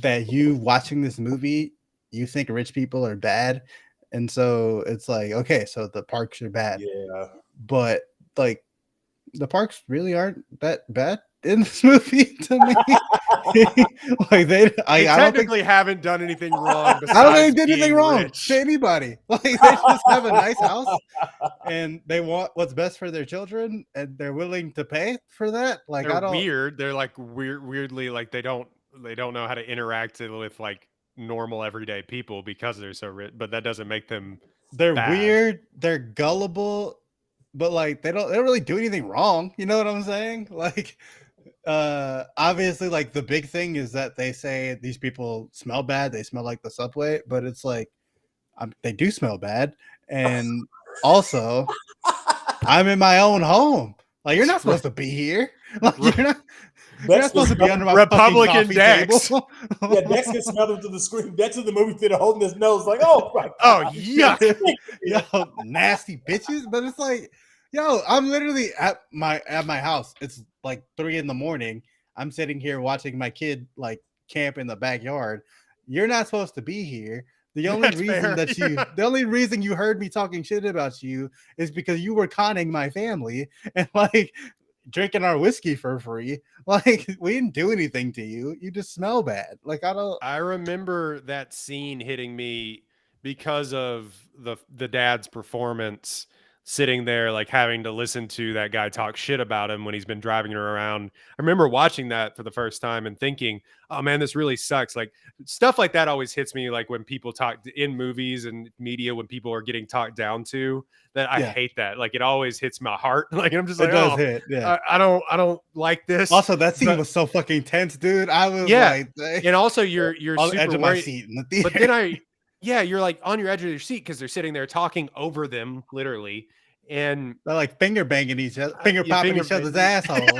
that you watching this movie, you think rich people are bad. And so it's like, okay, so the Parks are bad. Yeah. But like, the Parks really aren't that bad in this movie to me. Like, They I don't think technically haven't done anything wrong. I don't think besides they did anything being wrong rich. to anybody. Like, they just have a nice house and they want what's best for their children, and they're willing to pay for that. Like, They're I don't. weird. They're like weirdly like they don't know how to interact with like normal everyday people because they're so rich. But that doesn't make them. They're bad. weird. They're gullible, but like they don't really do anything wrong. You know what I'm saying? Like, obviously, like, the big thing is that they say these people smell bad. They smell like the subway, but it's like they do smell bad, and also I'm in my own home. Like, you're not supposed to be here. Like, you're not supposed to be under my Republican fucking coffee Dex. table. Yeah, Dex gets smelled into the screen. Dex in the movie theater holding his nose like, oh my Oh, God. yuck. Yo, nasty bitches. But it's like, yo, I'm literally at my house. It's like 3 a.m. I'm sitting here watching my kid like camp in the backyard. You're not supposed to be here. The only That's reason fair. the only reason you heard me talking shit about you is because you were conning my family and like drinking our whiskey for free. Like, we didn't do anything to you. You just smell bad. Like, I remember that scene hitting me because of the dad's performance, sitting there like having to listen to that guy talk shit about him when he's been driving her around. I remember watching that for the first time and thinking, oh man, this really sucks. Like, stuff like that always hits me, like when people talk in movies and media, when people are getting talked down to, that I Yeah. hate that. Like, it always hits my heart. Like, I'm just it like, does oh, hit. Yeah. I don't like this. Also, that scene but- was so fucking tense, dude. I was Yeah. like, and also you're on the super edge of my worried. seat in the theater. But then you're like on your edge of your seat because they're sitting there talking over them, literally. And they're like finger banging each other, finger yeah, popping finger each other's bang- assholes.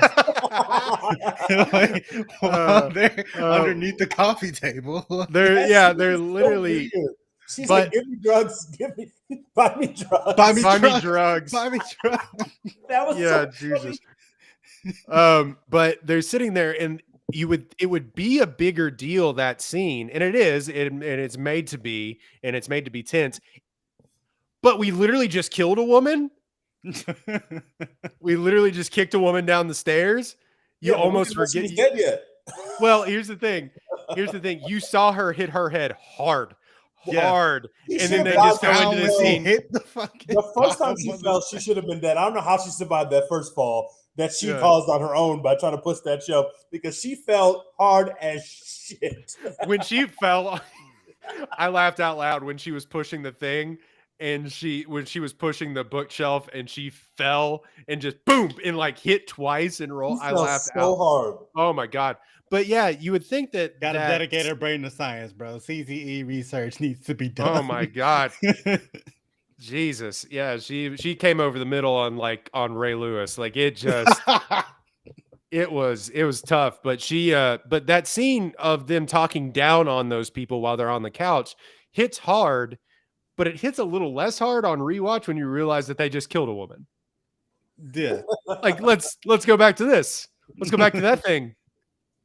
Like, while they're underneath the coffee table. they're So literally weird. She's but- like, give me drugs, buy me drugs. Buy me buy me drugs. drugs. Buy me drugs. That was Yeah, so Jesus. funny. But they're sitting there and it would be a bigger deal, that scene, and it is, and it's made to be, and it's made to be tense. But we literally just killed a woman. We literally just kicked a woman down the stairs. You Yeah, but we almost didn't know she forget. was dead yet. Well, here's the thing. You saw her hit her head hard, Yeah. hard, She and then should've they died just go for into the how scene. Hit the fucking The first time bottom she of the fell, she should have been dead. I don't know how she survived that first fall that she Yeah. caused on her own by trying to push that shelf, because she fell hard as shit. When she fell, I laughed out loud when she was pushing the thing, and when she was pushing the bookshelf, and she fell and just boom and like hit twice and roll. She I fell laughed so out. hard. Oh my god! But yeah, you would think that Gotta that- dedicate her brain to science, bro. CTE research needs to be done. Oh my god! Jesus, yeah, she came over the middle on Ray Lewis. Like it just it was tough. But but that scene of them talking down on those people while they're on the couch hits hard, but it hits a little less hard on rewatch when you realize that they just killed a woman. Yeah. Like let's go back to this. Let's go back to that thing.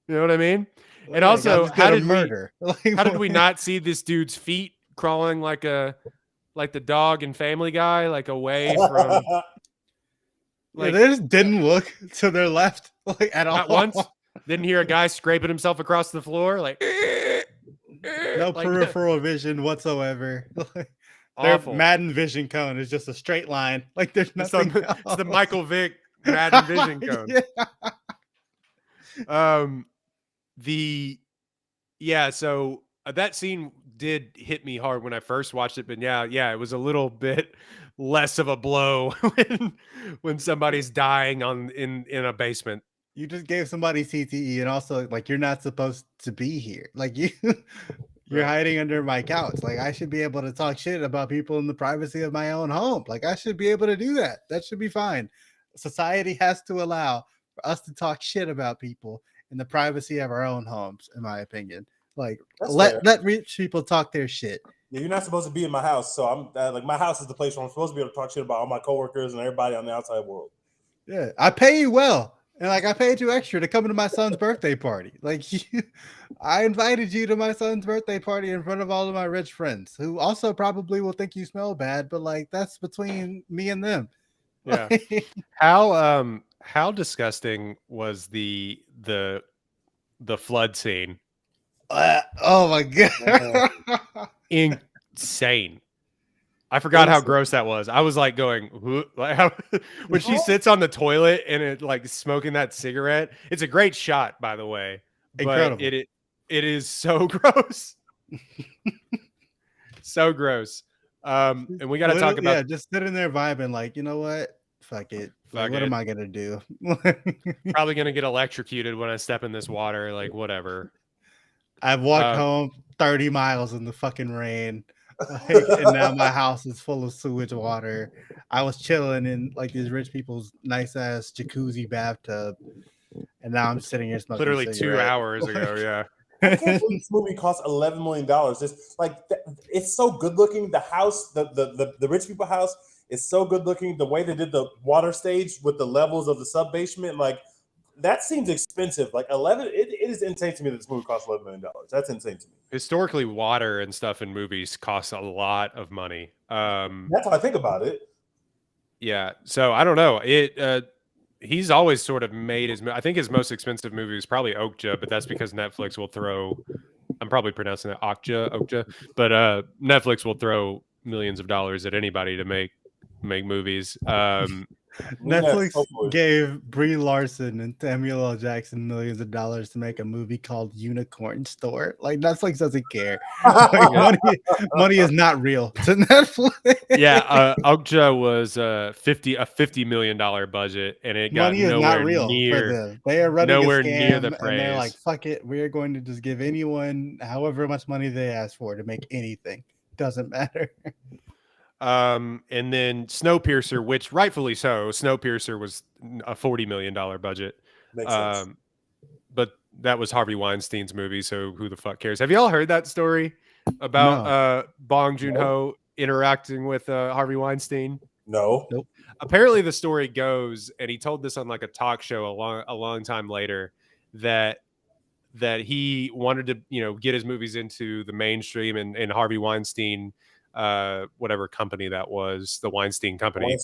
You know what I mean? And Like, I also, just did a murder. how did we not see this dude's feet crawling like the dog in Family Guy, like away from Like, they just didn't look to their left like at all. not once? Didn't hear a guy scraping himself across the floor like No like, peripheral vision whatsoever. Their awful. Madden vision cone is just a straight line. Like there's It's nothing. the Michael Vick Madden vision cone. Yeah. So that scene did hit me hard when I first watched it, but yeah, it was a little bit less of a blow when somebody's dying in a basement. You just gave somebody CTE, and also like you're not supposed to be here. Like you're Right. hiding under my couch. Like I should be able to talk shit about people in the privacy of my own home. Like I should be able to do that. That should be fine. Society has to allow for us to talk shit about people in the privacy of our own homes, in my opinion. Like That's fair. let rich people talk their shit. Yeah, you're not supposed to be in my house, so I'm like my house is the place where I'm supposed to be able to talk shit about all my coworkers and everybody on the outside world. Yeah, I pay you well, and like I paid you extra to come to my son's birthday party. Like I invited you to my son's birthday party in front of all of my rich friends, who also probably will think you smell bad, but like that's between me and them. Yeah. How disgusting was the flood scene? Oh my god. Insane. I forgot how gross that was. I was like going, like how, when she sits on the toilet and it like smoking that cigarette. It's a great shot, by the way. Incredible. But it is so gross. So gross. And we got to talk about just sitting there vibing, like, you know what? Fuck it. Like, what am I gonna do? probably gonna get electrocuted when I step in this water. Like whatever. I've walked home 30 miles in the fucking rain. Like, and now my house is full of sewage water. I was chilling in like these rich people's nice ass jacuzzi bathtub, and now I'm sitting here smoking. Literally 2 hours ago. Yeah. I can't believe this movie cost $11 million. It's like it's so good looking. The house, the rich people house is so good looking. The way they did the water stage with the levels of the sub basement, like that seems expensive. Like 11, it is insane to me that this movie cost $11 million. That's insane to me. Historically, water and stuff in movies costs a lot of money. That's how I think about it. Yeah. So I don't know. He's always sort of made I think his most expensive movie is probably Okja, but that's because Netflix will throw, I'm probably pronouncing it Okja, but Netflix will throw millions of dollars at anybody to make movies. Netflix gave Brie Larson and Samuel L. Jackson millions of dollars to make a movie called Unicorn Store. Like Netflix doesn't care. Like, money is not real to Netflix. Yeah, Okja was a $50 million budget, and it got money is nowhere not real near. For them. They are running nowhere a scam, near the praise. And they're like, "Fuck it, we are going to just give anyone however much money they ask for to make anything. Doesn't matter." And then Snowpiercer, which rightfully so, Snowpiercer was a $40 million budget. Makes sense. But that was Harvey Weinstein's movie, so who the fuck cares? Have y'all heard that story about Bong Joon-Ho interacting with Harvey Weinstein? No. Nope. Apparently the story goes, and he told this on like a talk show a long time later, that he wanted to, get his movies into the mainstream, and Harvey Weinstein, whatever company that was, the Weinstein Company,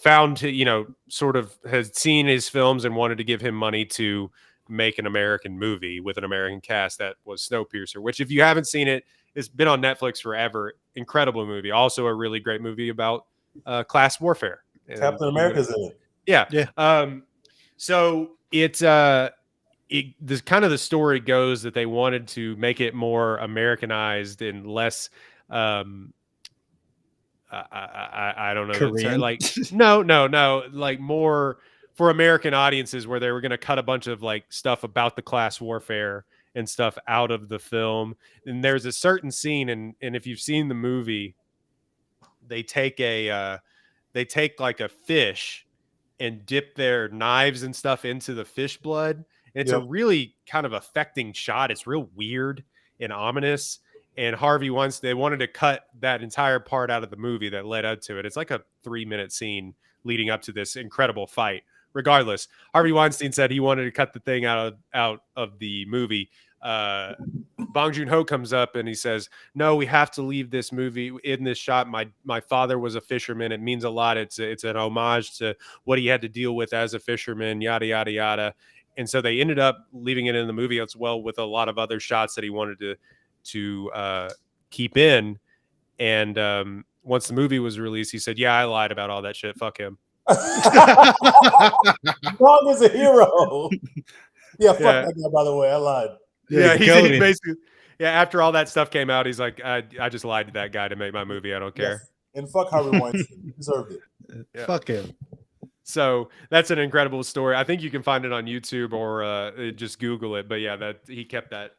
found to, sort of has seen his films and wanted to give him money to make an American movie with an American cast. That was Snowpiercer, which if you haven't seen it, it's been on Netflix forever. Incredible movie. Also a really great movie about class warfare. Captain America's in it. Yeah. So it's this kind of the story goes that they wanted to make it more Americanized and less I don't know. Korean? Like no, like more for American audiences, where they were going to cut a bunch of like stuff about the class warfare and stuff out of the film. And there's a certain scene, and if you've seen the movie, they take like a fish and dip their knives and stuff into the fish blood. And it's a really kind of affecting shot. It's real weird and ominous. And Harvey they wanted to cut that entire part out of the movie that led up to it. It's like a 3-minute scene leading up to this incredible fight. Regardless, Harvey Weinstein said he wanted to cut the thing out of the movie. Bong Joon-Ho comes up and he says, "No, we have to leave this movie in this shot. My father was a fisherman. It means a lot. It's an homage to what he had to deal with as a fisherman, yada, yada, yada." And so they ended up leaving it in the movie as well, with a lot of other shots that he wanted to keep in. And once the movie was released, he said, "Yeah, I lied about all that shit. Fuck him." Bong is a hero. Yeah, fuck that guy, by the way. I lied. Yeah, he basically. Yeah, after all that stuff came out, he's like, I just lied to that guy to make my movie. I don't care. Yes. And fuck Harvey Weinstein. He deserved it. Yeah. Fuck him. So that's an incredible story. I think you can find it on YouTube or just Google it. But yeah, that he kept that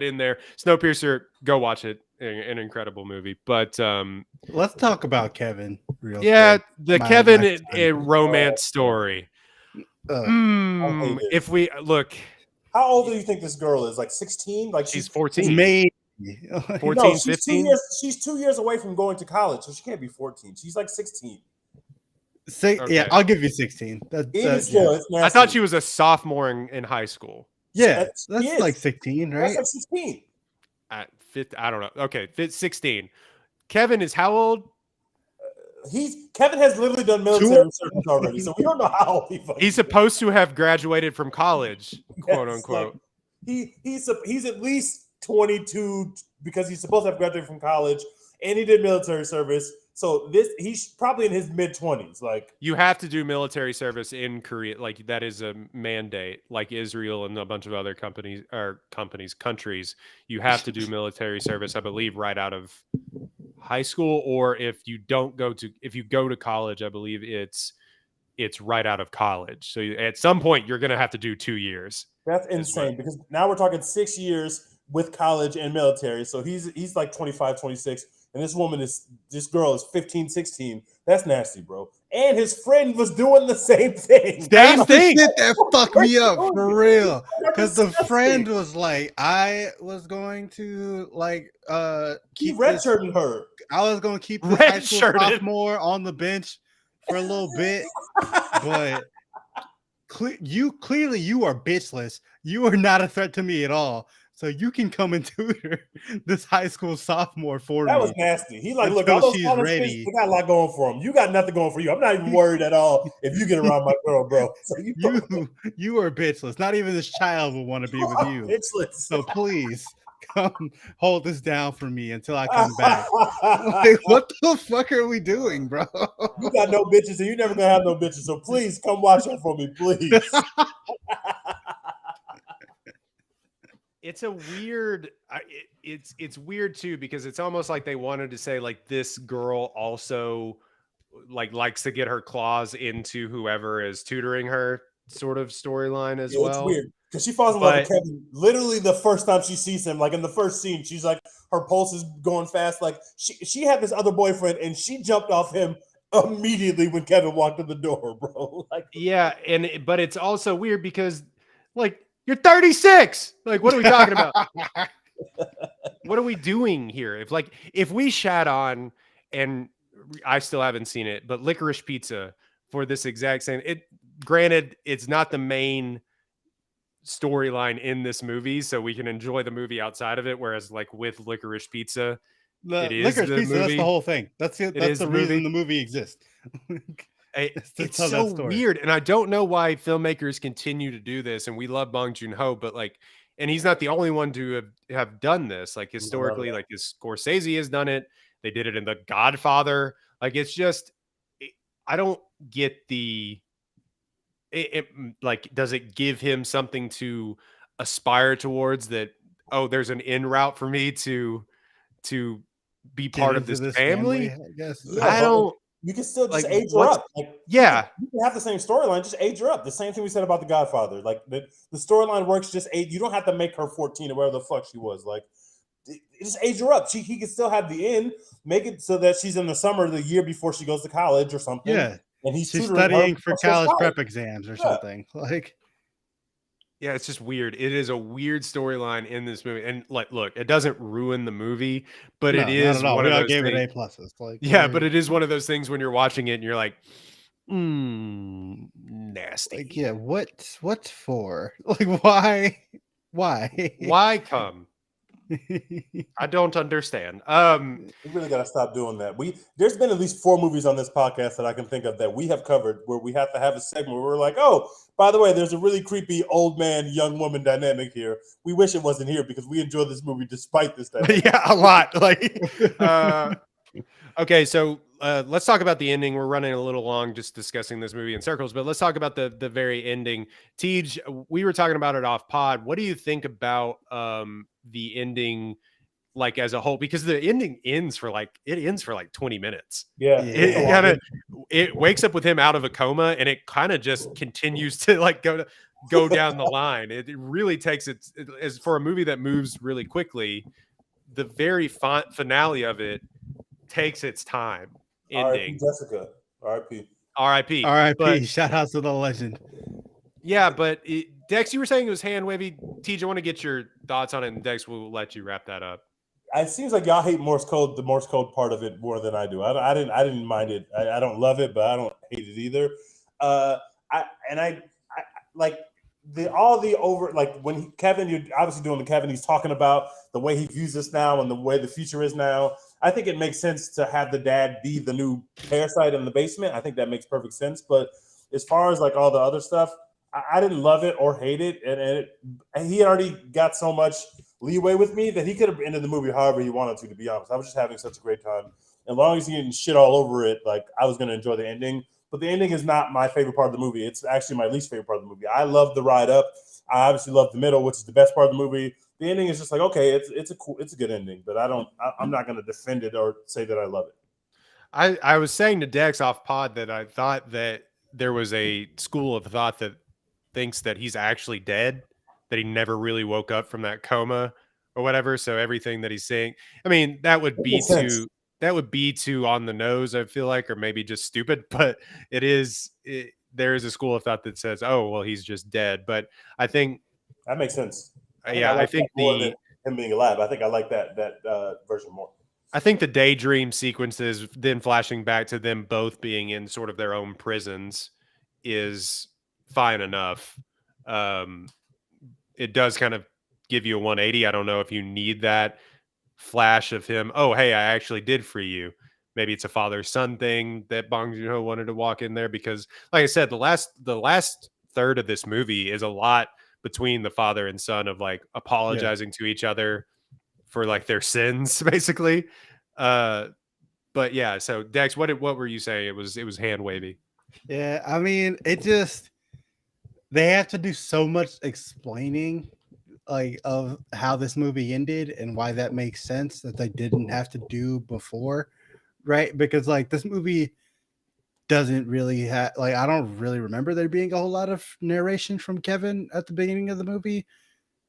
in there. Snowpiercer, go watch it. An incredible movie. But let's talk about Kevin. Real quick. The Kevin romance story. If we look. How old do you think this girl is? Like 16? Like she's 14. Maybe 14, no, she's 15? She's 2 years away from going to college, so she can't be 14. She's like 16. Okay. Yeah, I'll give you 16. I thought she was a sophomore in high school. Yeah, that's like 16, right? That's like 16. At 15, I don't know. Okay, 16. Kevin is how old? Kevin has literally done military service already, so we don't know how old he's supposed to have graduated from college, quote unquote. Like, he's at least 22 because he's supposed to have graduated from college, and he did military service. So he's probably in his mid-20s. Like, you have to do military service in Korea, like that is a mandate. Like Israel and a bunch of other countries. You have to do military service, I believe, right out of high school, or if you go to college, I believe it's right out of college. So at some point you're going to have to do 2 years. That's insane because now we're talking 6 years with college and military. So he's like 25, 26. And this girl is 15, 16. That's nasty, bro. And his friend was doing the same thing. That's the shit that fucked me up for real. Because the friend was like, I was going to keep redshirting her. I was going to keep the high school sophomore on the bench for a little bit, but clearly you are bitchless. You are not a threat to me at all. So you can come and tutor this high school sophomore for me. That was nasty. He like, look, all those college kids, they got a lot going for them. You got nothing going for you. I'm not even worried at all if you get around my girl, bro. So you are bitchless. Not even this child will want to be with you. Bitchless. So please come hold this down for me until I come back. Like, what the fuck are we doing, bro? You got no bitches and you're never gonna have no bitches. So please come watch her for me, please. It's a weird. It's weird too because it's almost like they wanted to say like this girl also likes to get her claws into whoever is tutoring her, sort of storyline as well. It's weird because she falls in love with Kevin literally the first time she sees him. Like in the first scene, she's like her pulse is going fast. Like she had this other boyfriend and she jumped off him immediately when Kevin walked in the door, bro. Like yeah, but it's also weird because like. You're 36. Like, what are we talking about? What are we doing here? If we shat on, and I still haven't seen it, but Licorice Pizza for this exact same. Granted, it's not the main storyline in this movie, so we can enjoy the movie outside of it. Whereas, like with Licorice Pizza, it is Licorice Pizza. Movie. That's the whole thing. That's the reason the movie exists. It's so weird, and I don't know why filmmakers continue to do this. And we love Bong Joon-Ho, but and he's not the only one to have done this. Like historically, like Scorsese has done it. They did it in The Godfather. Like it's just, I don't get like, does it give him something to aspire towards that? Oh, there's an in route for me to be part of this family. I guess. I don't. You can still just Like, age her what's- up. Like, Yeah, you can have the same storyline, just age her up. The same thing we said about The Godfather. Like the storyline works, just age. You don't have to make her 14 or whatever the fuck she was. Like, just age her up. He can still have the end. Make it so that she's in the summer, the year before she goes to college or something. Yeah. And he's She's tutoring her studying for before she goes to college prep exams or Yeah. something. Like, yeah, it's just weird. It is a weird storyline in this movie, and like, look, it doesn't ruin the movie, but it no, not is at all. one We of all those gave things. it A+. Like, Yeah, but it is one of those things when you're watching it and you're like, nasty. like, yeah, what's for? Like, why? Why come? I don't understand. We really got to stop doing that. There's been at least 4 movies on this podcast that I can think of that we have covered where we have to have a segment where we're like, oh, by the way, there's a really creepy old man, young woman dynamic here. We wish it wasn't here because we enjoy this movie despite this dynamic. yeah, a lot. Like, okay, so let's talk about the ending. We're running a little long just discussing this movie in circles, but let's talk about the very ending. Tej, we were talking about it off pod. What do you think about the ending, like as a whole? Because the ending ends for like 20 minutes. Yeah. It wakes up with him out of a coma, and it kind of just continues to like go down the line. It really takes it as for a movie that moves really quickly. The very finale of it takes its time ending. R.I.P. Jessica. R.I.P. R.I.P. R.I.P. But Shout out to the legend. yeah, but Dex, you were saying it was hand wavy. TJ, I want to get your thoughts on it, and Dex will let you wrap that up. It seems like y'all hate Morse code, the Morse code part of it more than I do. I didn't mind it. I don't love it, but I don't hate it either. I like all the over, like when Kevin, you're obviously doing the Kevin, he's talking about the way he views this now and the way the future is now. I think it makes sense to have the dad be the new Parasite in the basement. I think that makes perfect sense. But as far as like all the other stuff, I didn't love it or hate it. And he already got so much leeway with me that he could have ended the movie however he wanted to be honest. I was just having such a great time. As long as he didn't shit all over it, like I was going to enjoy the ending. But the ending is not my favorite part of the movie. It's actually my least favorite part of the movie. I love the ride up. I obviously love the middle, which is the best part of the movie. The ending is just like, okay, it's a good ending, but I'm not going to defend it or say that I love it. I was saying to Dex off pod that I thought that there was a school of thought that thinks that he's actually dead, that he never really woke up from that coma or whatever. So everything that he's saying, I mean, that would be too on the nose, I feel like, or maybe just stupid, but there is a school of thought that says, oh, well, he's just dead. But I think that makes sense. I think more than him being alive. I think I like that version more. I think the daydream sequences, then flashing back to them both being in sort of their own prisons, is fine enough. It does kind of give you a 180. I don't know if you need that flash of him. Oh, hey, I actually did free you. Maybe it's a father-son thing that Bong Joon-Ho wanted to walk in there because, like I said, the last third of this movie is a lot between the father and son of like apologizing to each other for like their sins, basically. But yeah, so Dex, what were you saying? It was hand wavy. Yeah, I mean, they have to do so much explaining like of how this movie ended and why that makes sense that they didn't have to do before, right? Because like this movie doesn't really have, like, I don't really remember there being a whole lot of narration from Kevin at the beginning of the movie,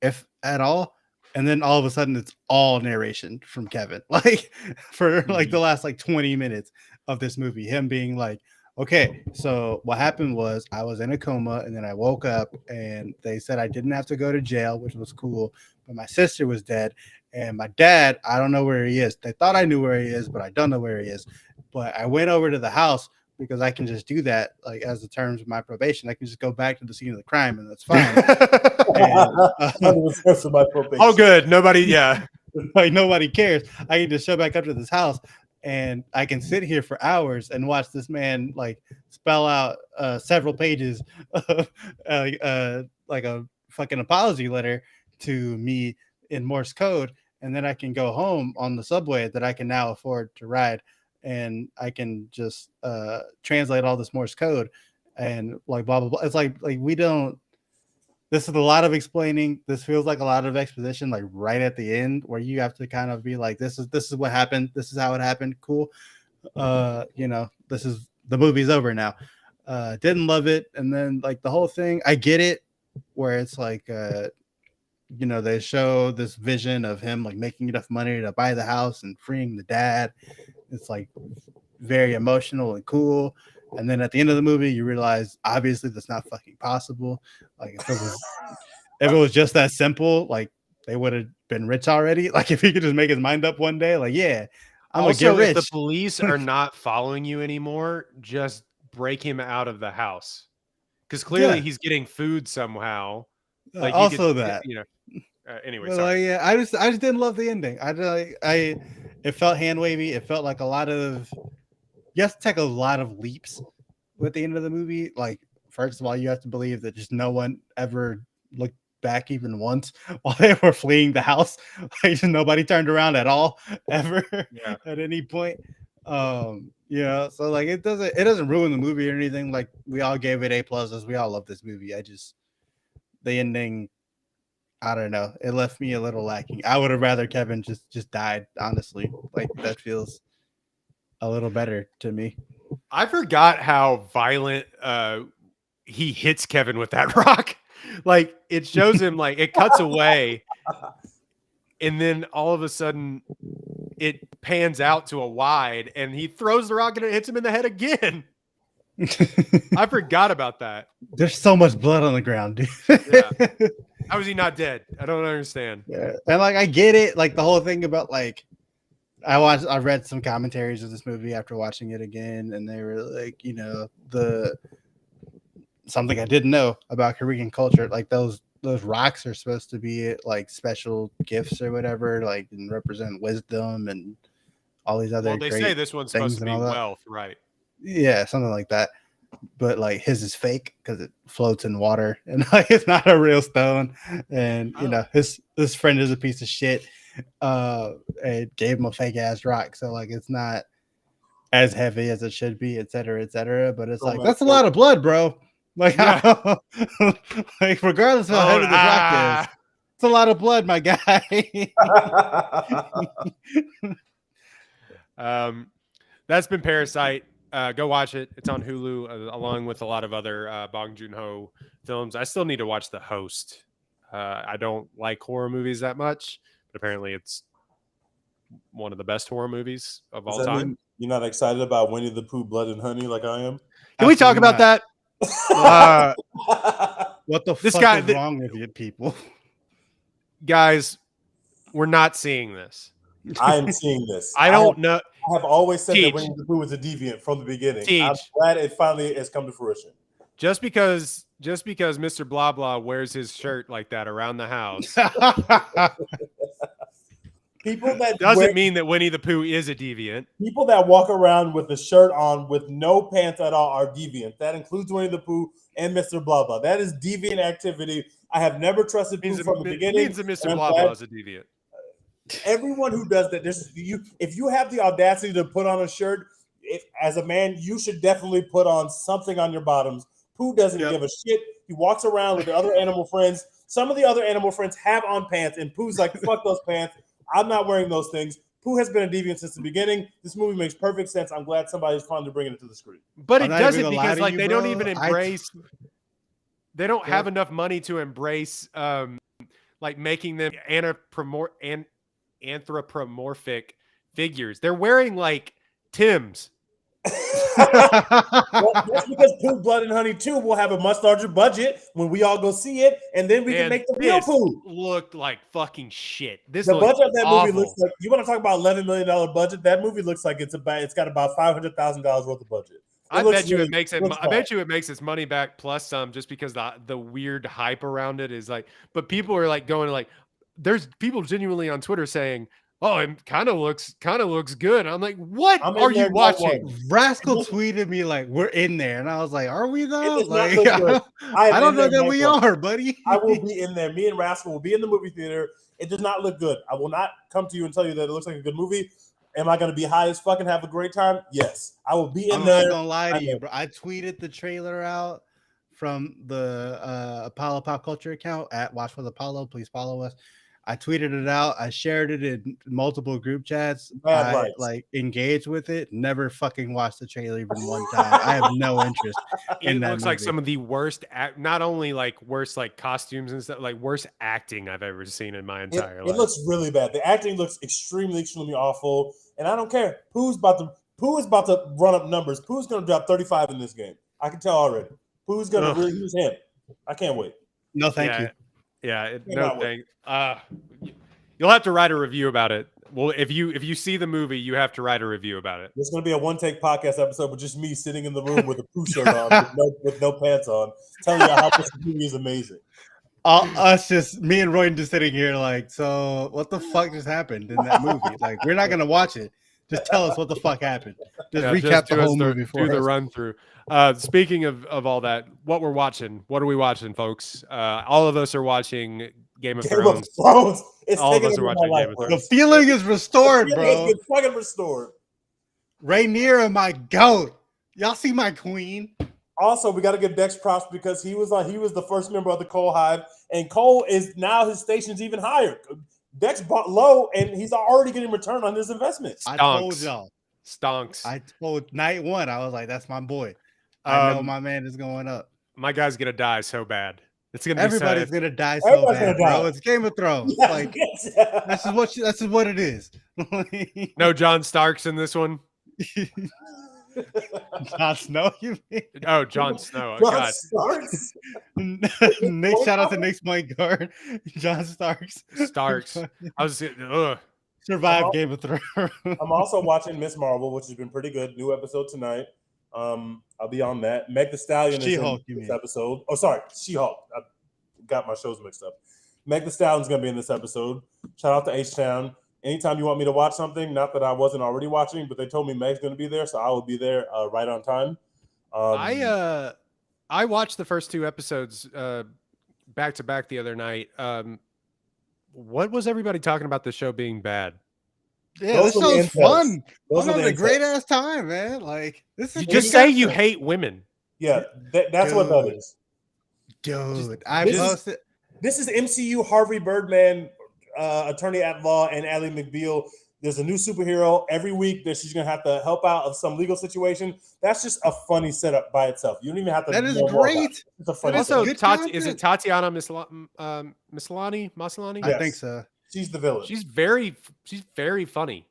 if at all. And then all of a sudden it's all narration from Kevin, like for like the last like 20 minutes of this movie, him being like, okay, so what happened was I was in a coma and then I woke up and they said I didn't have to go to jail, which was cool, but my sister was dead and my dad, I don't know where he is. They thought I knew where he is, but I don't know where he is. But I went over to the house because I can just do that, like as the terms of my probation. I can just go back to the scene of the crime and that's fine. Oh, good. Nobody, yeah. Like nobody cares. I can just show back up to this house and I can sit here for hours and watch this man like spell out several pages of like a fucking apology letter to me in Morse code. And then I can go home on the subway that I can now afford to ride. And I can just translate all this Morse code and like blah, blah, blah. It's like we don't, this is a lot of explaining. This feels like a lot of exposition, like right at the end where you have to kind of be like, this is what happened. This is how it happened. Cool. this is the movie's over now. Didn't love it, and then like the whole thing, I get it, where it's like, they show this vision of him like making enough money to buy the house and freeing the dad. It's like very emotional and cool. And then at the end of the movie, you realize obviously that's not fucking possible. Like if it was just that simple, like they would have been rich already. Like if he could just make his mind up one day, like I'm gonna get Also, if rich. the police are not following you anymore, just break him out of the house. Because clearly he's getting food somehow. Like you Also could, that. Anyway, But sorry. I just didn't love the ending. It felt hand wavy. It felt like you have to take a lot of leaps with the end of the movie. Like, first of all, you have to believe that just no one ever looked back even once while they were fleeing the house. Like, just nobody turned around at all ever at any point. So like it doesn't ruin the movie or anything. Like we all gave it A+. We all love this movie. The ending, I don't know. It left me a little lacking. I would have rather Kevin just died, honestly. Like that feels a little better to me. I forgot how violent he hits Kevin with that rock. Like it shows him, like it cuts away, and then all of a sudden it pans out to a wide, and he throws the rock and it hits him in the head again. I forgot about that. There's so much blood on the ground, dude. Yeah. How is he not dead? I don't understand. Yeah. And like I get it, like the whole thing about like I read some commentaries of this movie after watching it again, and they were like, something I didn't know about Korean culture, like those rocks are supposed to be like special gifts or whatever, like and represent wisdom and all these other. Well, they say this one's supposed to be wealth, right? Yeah, something like that. But like his is fake because it floats in water and like it's not a real stone. And his friend is a piece of shit. It gave him a fake ass rock, so like it's not as heavy as it should be, et cetera. But it's like that's a lot of blood, bro. Like, like regardless of how heavy this rock is, it's a lot of blood, my guy. That's been Parasite. Go watch it. It's on Hulu, along with a lot of other Bong Joon-Ho films. I still need to watch The Host. I don't like horror movies that much, but apparently it's one of the best horror movies of all time. You're not excited about Winnie the Pooh, Blood and Honey like I am? Can we talk about that? What the fuck is wrong with you people? Guys, we're not seeing this. I am seeing this. I don't know. I have always said that Winnie the Pooh was a deviant from the beginning. I'm glad it finally has come to fruition. Just because Mr. Blah Blah wears his shirt like that around the house, people that doesn't mean that Winnie the Pooh is a deviant. People that walk around with a shirt on with no pants at all are deviant. That includes Winnie the Pooh and Mr. Blah Blah. That is deviant activity. I have never trusted Pooh from the beginning. Means that Mr. Blah Blah is a deviant. Everyone who does that, if you have the audacity to put on a shirt, as a man, you should definitely put on something on your bottoms. Pooh doesn't give a shit. He walks around with the other animal friends. Some of the other animal friends have on pants, and Pooh's like, fuck those pants. I'm not wearing those things. Pooh has been a deviant since the beginning. This movie makes perfect sense. I'm glad somebody's finally bringing it to the screen. But it doesn't, because like they don't even embrace. They don't have enough money to embrace, like making them anthropomorphic figures. They're wearing like Timbs. Well, that's because Pooh, Blood and Honey 2 will have a much larger budget when we all go see it, and then we can make the real Pooh. Looked like fucking shit. The budget of that movie looks like, you want to talk about $11 million budget? That movie looks like it's got about $500,000 worth of budget. I bet you it makes its money back plus some, just because the weird hype around it is like. But people are like going like, there's people genuinely on Twitter saying, "Oh, it kind of looks good." I'm like, "What are you watching?" Rascal tweeted me like, "We're in there," and I was like, "Are we though?" Like, I don't know that we are, buddy. I will be in there. Me and Rascal will be in the movie theater. It does not look good. I will not come to you and tell you that it looks like a good movie. Am I going to be high as fuck and have a great time? Yes, I will be in there. I'm not gonna lie to you, bro. I tweeted the trailer out from the Apollo Pop Culture account at Watch with Apollo. Please follow us. I tweeted it out. I shared it in multiple group chats. Bad I likes. like engaged with it. Never fucking watched the trailer even one time. I have no interest in It that looks like movie. some of the worst, not only like worst like costumes and stuff, like worst acting I've ever seen in my entire It life. looks really bad. The acting looks extremely awful, and I don't care. Pooh is about to run up numbers. Pooh's going to drop 35 in this game. I can tell already. Pooh's going to really use him. I can't wait. No, thank yeah, you. Yeah, Cannot no wait. thanks. You'll have to write a review about it. Well, if you see the movie, you have to write a review about it. There's going to be a one-take podcast episode with just me sitting in the room with a Pooh shirt on, with no pants on, telling you how this movie is amazing. Us just me and Roy just sitting here like, so what the fuck just happened in that movie? Like, we're not gonna watch it. Just tell us what the fuck happened. Just recap the whole movie for do the us. run through. Speaking of all that, what we're watching, what are we watching, folks? All of us are watching Game of Thrones. It's All of taking us are over my watching life, Game of bro. The Thrones. feeling is restored, It bro. has been fucking restored. Rhaenyra, my goat. Y'all see my queen? Also, we got to give Dex props because he was the first member of the Cole Hive, and Cole is now his station's even higher. Dex bought low, and he's already getting return on his investments. I told y'all. Stonks. I told night one. I was like, that's my boy. I know my man is going up. My guy's gonna die so bad. It's gonna Everybody's be sad. gonna die so Everybody's bad, gonna die. bro. It's Game of Thrones. Yeah, Like yes. that's just what it is. No John Starks in this one. Jon Snow, you mean? Oh, Jon Snow. Oh, John God. Starks. Nick, shout out to Nick's point guard, John Starks. Starks. I was Survived Game of Thrones. I'm also watching Miss Marvel, which has been pretty good. New episode tonight. I'll be on that. Meg the Stallion She-Hulk, is you in this mean. episode. Oh, sorry, She-Hulk. I got my shows mixed up. Meg the Stallion's gonna be in this episode. Shout out to H-Town. Anytime you want me to watch something, not that I wasn't already watching, but they told me Meg's gonna be there, so I will be there right on time. I watched the first two episodes back to back the other night. What was everybody talking about the show being bad? Yeah, this Those are the show's intros. fun. Those I'm are the having a great intros. ass time, man. Like this is You just say you hate women. Yeah, that's what that Dude. is. dude. I This is- posted. This is MCU Harvey Birdman, attorney at law, and Ally McBeal. There's a new superhero every week that she's gonna have to help out of some legal situation. That's just a funny setup by itself. You don't even have to. That is know more about it. great. It's a funny. Also, setup. good is it content. Tatiana Maslany? Maslany? Yeah. I think so. She's the villain. She's very funny.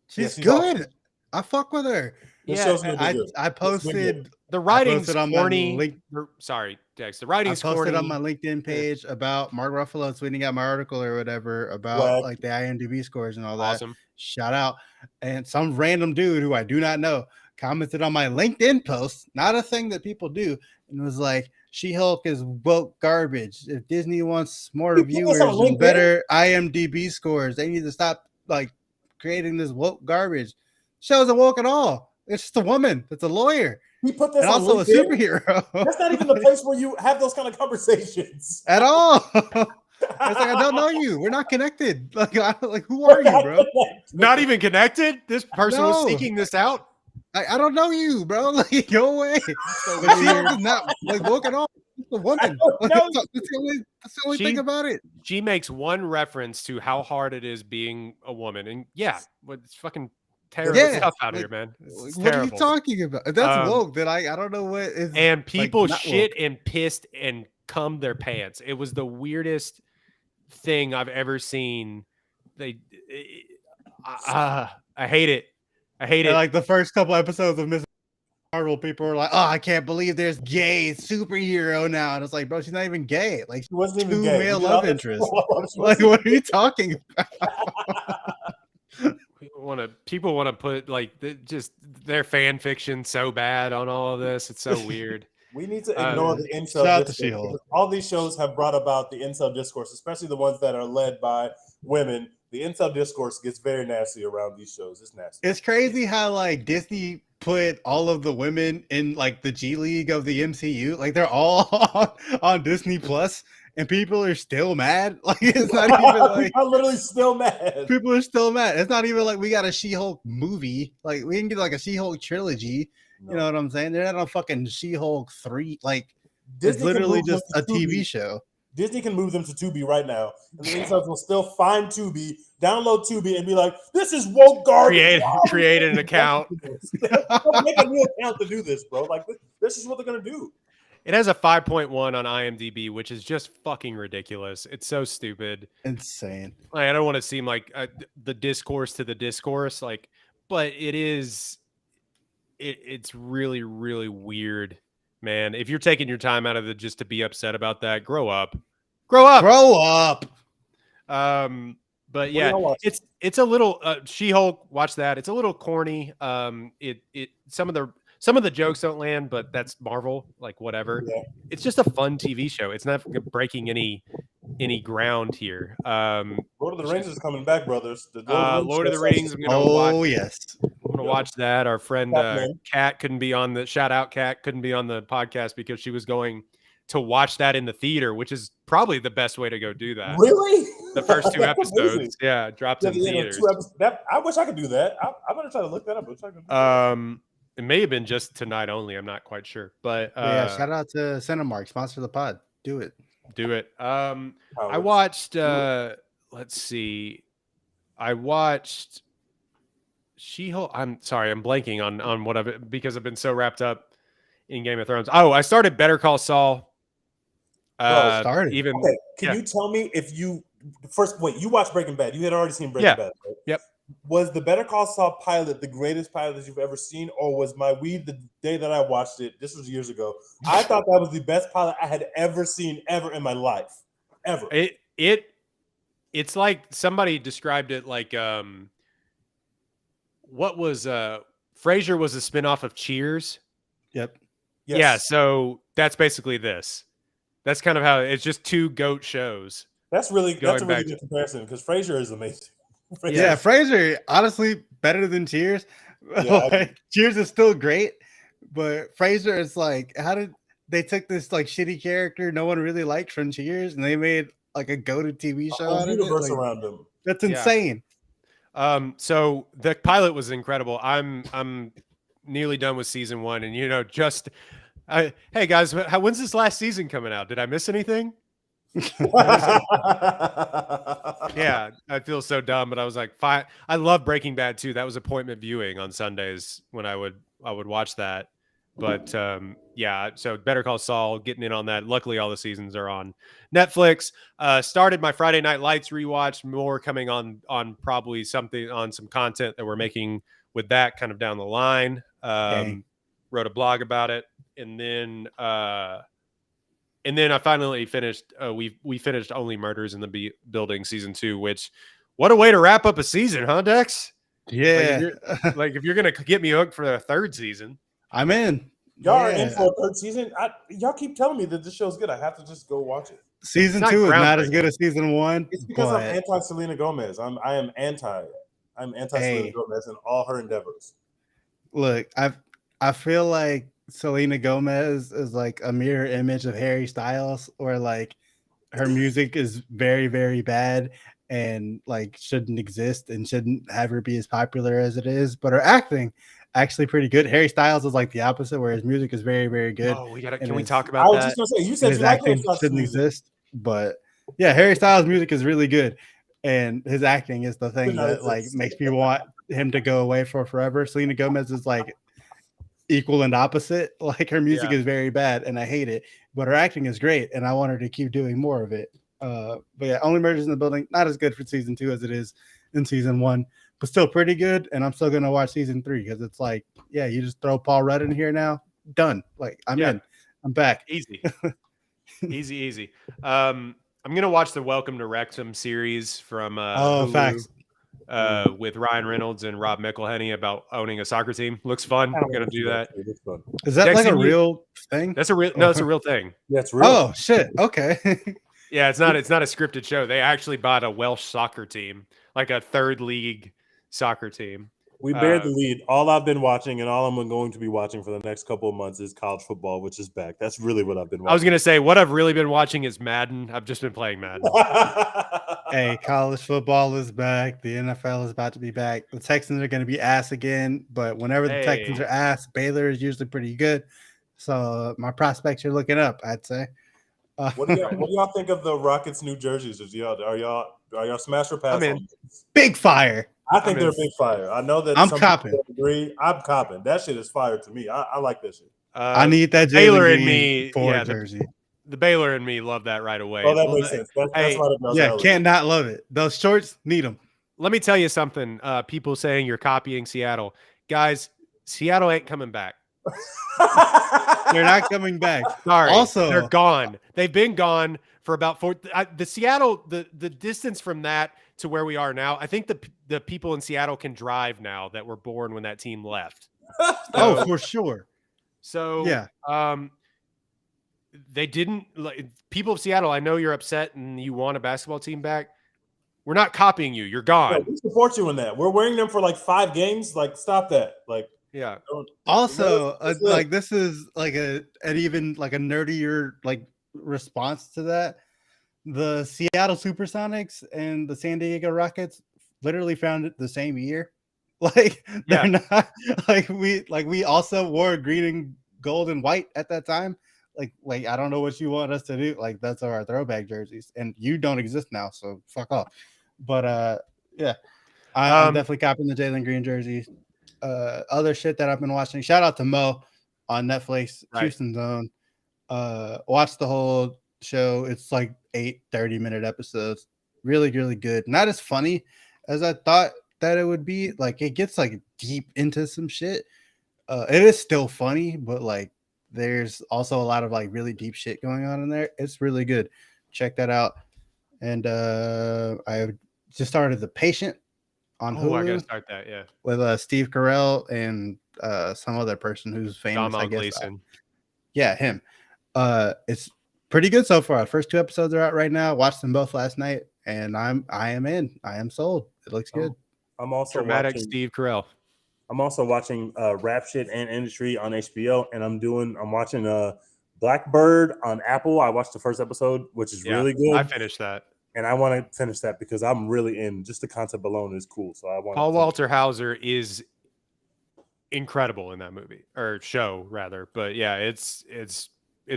She's she's good. awesome. I fuck with her. This Yeah, show's gonna be I good. I posted The writing's posted on my corny. link- Sorry, Dex. The I writing's posted corny. on my LinkedIn page about Mark Ruffalo tweeting out my article or whatever about Swag. like the IMDb scores and all that. Awesome. Shout out. And some random dude who I do not know commented on my LinkedIn post, not a thing that people do, and was like, She-Hulk is woke garbage. If Disney wants more You put this viewers on and LinkedIn? better IMDb scores, they need to stop like creating this woke garbage. Show isn't woke at all. It's just a woman. It's a lawyer. He put this And on also a LinkedIn? superhero. That's not even the place where you have those kind of conversations. At all. It's like, I don't know you. We're not connected. Like who are you, bro? Not even connected. This person was No. seeking this out. I don't know you, bro. Like, go away. But She-Hulk is not like woke at all. It's a woman. don't know That's the only She- thing about it. She makes one reference to how hard it is being a woman, and yeah, it's fucking terrible. Yeah, It's tough out like, here, man. It's What are terrible. you talking about? If that's Um, woke, then I don't know what is. And people not shit and pissed and cummed their pants. It was the weirdest thing I've ever seen. I hate it. I hate it. Like the first couple episodes of Miss Marvel, people were like, "Oh, I can't believe there's gay superhero now," and it's like, bro, she's not even gay. Like, She wasn't even two gay. male You know? love interests. She Like, wasn't- what are you talking about? People want to put like just their fan fiction so bad on all of this. It's so weird. We need to ignore the incel shout out to discourse. She-Hulk. Because all these shows have brought about the incel discourse, especially the ones that are led by women. The incel discourse gets very nasty around these shows. It's nasty. It's crazy how like Disney put all of the women in like the G League of the MCU. Like they're all on Disney Plus, and people are still mad. Like it's not even like I'm literally still mad. people are still mad. It's not even like we got a She-Hulk movie. Like we can get like a She-Hulk trilogy. You know what I'm saying? They're not on fucking She-Hulk 3. Like Disney it's can literally move them just to a TV Tubi. show. Disney can move them to Tubi right now, and the interns will still find Tubi, download Tubi, and be like, "This is woke garbage." Create an account. They'll make a new account to do this, bro. Like this is what they're gonna do. It has a 5.1 on IMDb, which is just fucking ridiculous. It's so stupid. Insane. Like, I don't want to seem like the discourse to the discourse, like, but it is. It's really, really weird, man. If you're taking your time out of it just to be upset about that, grow up. Grow up. Grow up. But yeah, it's a little She-Hulk. Watch that. It's a little corny. Some of the jokes don't land, but that's Marvel. Like whatever. Yeah. It's just a fun TV show. It's not breaking any ground here. Lord of the Rings is coming back, brothers. Lord of the Rings. I'm gonna watch. Yes. I'm gonna watch that. Our friend Kat couldn't be on the shout out. Kat couldn't be on the podcast because she was going to watch that in the theater, which is probably the best way to go do that. Really? The first 2 episodes, amazing. yeah, dropped in theaters. I wish I could do that. I better try to look that up. It may have been just tonight only. I'm not quite sure, but yeah, shout out to Cinemark, sponsor the pod. Do it. I watched. Let's see. I watched She-Hulk. I'm sorry, I'm blanking on what of it because I've been so wrapped up in Game of Thrones. Oh, I started Better Call Saul. Started. Okay, can you tell me if you you watched Breaking Bad? You had already seen Breaking Bad, right? Yep. Was the Better Call Saul pilot the greatest pilot that you've ever seen, or was my weed the day that I watched it? This was years ago. I thought that was the best pilot I had ever seen ever in my life, ever. It's like somebody described it like what was Frasier was a spinoff of Cheers. Yep. Yes. Yeah, so that's basically this. That's kind of how it's just 2 goat shows. That's a really good comparison because Frasier is amazing. Yeah, Frasier, honestly, better than Cheers. Yeah, Cheers is still great, but Frasier is like, how did they took this like shitty character no one really liked from Cheers and they made like a go-to TV show out of it? Universe like, around them. That's insane. So the pilot was incredible. I'm nearly done with season 1, and hey guys, when's this last season coming out? Did I miss anything? Yeah, I feel so dumb, but I was like, fine. I love Breaking Bad too. That was appointment viewing on Sundays when I would watch that. But yeah, so Better Call Saul, getting in on that. Luckily, all the seasons are on Netflix. Started my Friday Night Lights rewatch. More coming on probably something on some content that we're making with that kind of down the line. Wrote a blog about it, and then I finally finished. We finished Only Murders in the Building season 2. Which, what a way to wrap up a season, huh, Dex? Yeah. Like if you're gonna get me hooked for the 3rd season. I'm in. Y'all are in for a 3rd season. Y'all keep telling me that this show's good. I have to just go watch it. Season 2 is not as good as season 1. It's because I'm anti Selena Gomez. I'm anti Selena Gomez and all her endeavors. Look, I feel like Selena Gomez is like a mirror image of Harry Styles, or like her music is very, very bad and like shouldn't exist and shouldn't have her be as popular as it is, but her acting actually pretty good. Harry Styles is like the opposite, where his music is very, very good. Oh, can we talk about that? I was just gonna say, you said his acting shouldn't exist, but yeah, Harry Styles' music is really good, and his acting is the thing that like makes me want him to go away for forever. Selena Gomez is like equal and opposite. Like her music is very bad, and I hate it, but her acting is great, and I want her to keep doing more of it. But yeah, Only Murders in the Building, not as good for season 2 as it is in season 1. But still pretty good, and I'm still gonna watch season 3 because it's like, yeah, you just throw Paul Rudd in here now, done. Like I'm in, I'm back. Easy. I'm gonna watch the Welcome to Wrexham series from Hulu, facts. With Ryan Reynolds and Rob McElhenney about owning a soccer team. Looks fun. I'm gonna do that. Is that like a real thing? That's a real. No, it's a real thing. Yeah, it's real. Oh shit. Okay. Yeah, it's not a scripted show. They actually bought a Welsh soccer team, like a 3rd league soccer team. We bear the lead. All I've been watching and all I'm going to be watching for the next couple of months is college football, which is back. That's really what I've been watching. I was going to say, what I've really been watching is Madden. I've just been playing Madden. Hey, college football is back. The NFL is about to be back. The Texans are going to be ass again, but whenever the Texans are ass, Baylor is usually pretty good. So my prospects are looking up, I'd say. What do y'all think of the Rockets' new jerseys? Are y'all smash or pass I'm in. on this? Big fire. I think I'm they're in. big fire. I know that I'm some copping. people don't agree. I'm copping. That shit is fire to me. I like that shit. I need that Baylor Jalen and Green me. forward Yeah, jersey. the Baylor and me love that right away. Oh, that Well, makes sense. That's hey, right up y'all's Yeah, alley. can't not love it. Those shorts, need them. let me tell you something. People saying you're copying Seattle, guys. Seattle ain't coming back. They're not coming back. Sorry, Also, they're gone. They've been gone for about the Seattle. The distance from that to where we are now, I think the people in Seattle can drive now that were born when that team left. oh, for sure. So Yeah. They didn't like people of Seattle. I know you're upset and you want a basketball team back. We're not copying you. You're No, gone. we support you in that. We're wearing them for like 5 games. Like, stop that. Like, Yeah. Also, It's like this is like an even like a nerdier like response to that. The Seattle Supersonics and the San Diego Rockets literally found it the same year. Like they're not like we also wore green and gold and white at that time. Like I don't know what you want us to do. Like that's our throwback jerseys, and you don't exist now, so fuck off. But yeah, I'm definitely copping the Jalen Green jersey. Other shit that I've been watching. Shout out to Mo on Netflix, Right. Houston Zone. Watch the whole show. It's like 8 30-minute episodes. Really, really good. Not as funny as I thought that it would be. Like it gets like deep into some shit. It is still funny, but like there's also a lot of like really deep shit going on in there. It's really good. Check that out. And I just started The Patient on Hulu. I gotta start that. Yeah, with Steve Carell and some other person who's famous. Domhnall I guess. Gleeson. Yeah, him. It's pretty good so far. The first 2 episodes are out right now. Watched them both last night, and I am in. I am sold. It looks good. I'm also Dramatic watching Steve Carell. I'm also watching Rap Shit and Industry on HBO, and I'm watching Blackbird on Apple. I watched the first episode, which is really good. I finished that. And I want to finish that because I'm really in. Just the concept alone is cool. So I want. Paul Walter Hauser is incredible in that movie or show rather, but yeah, it's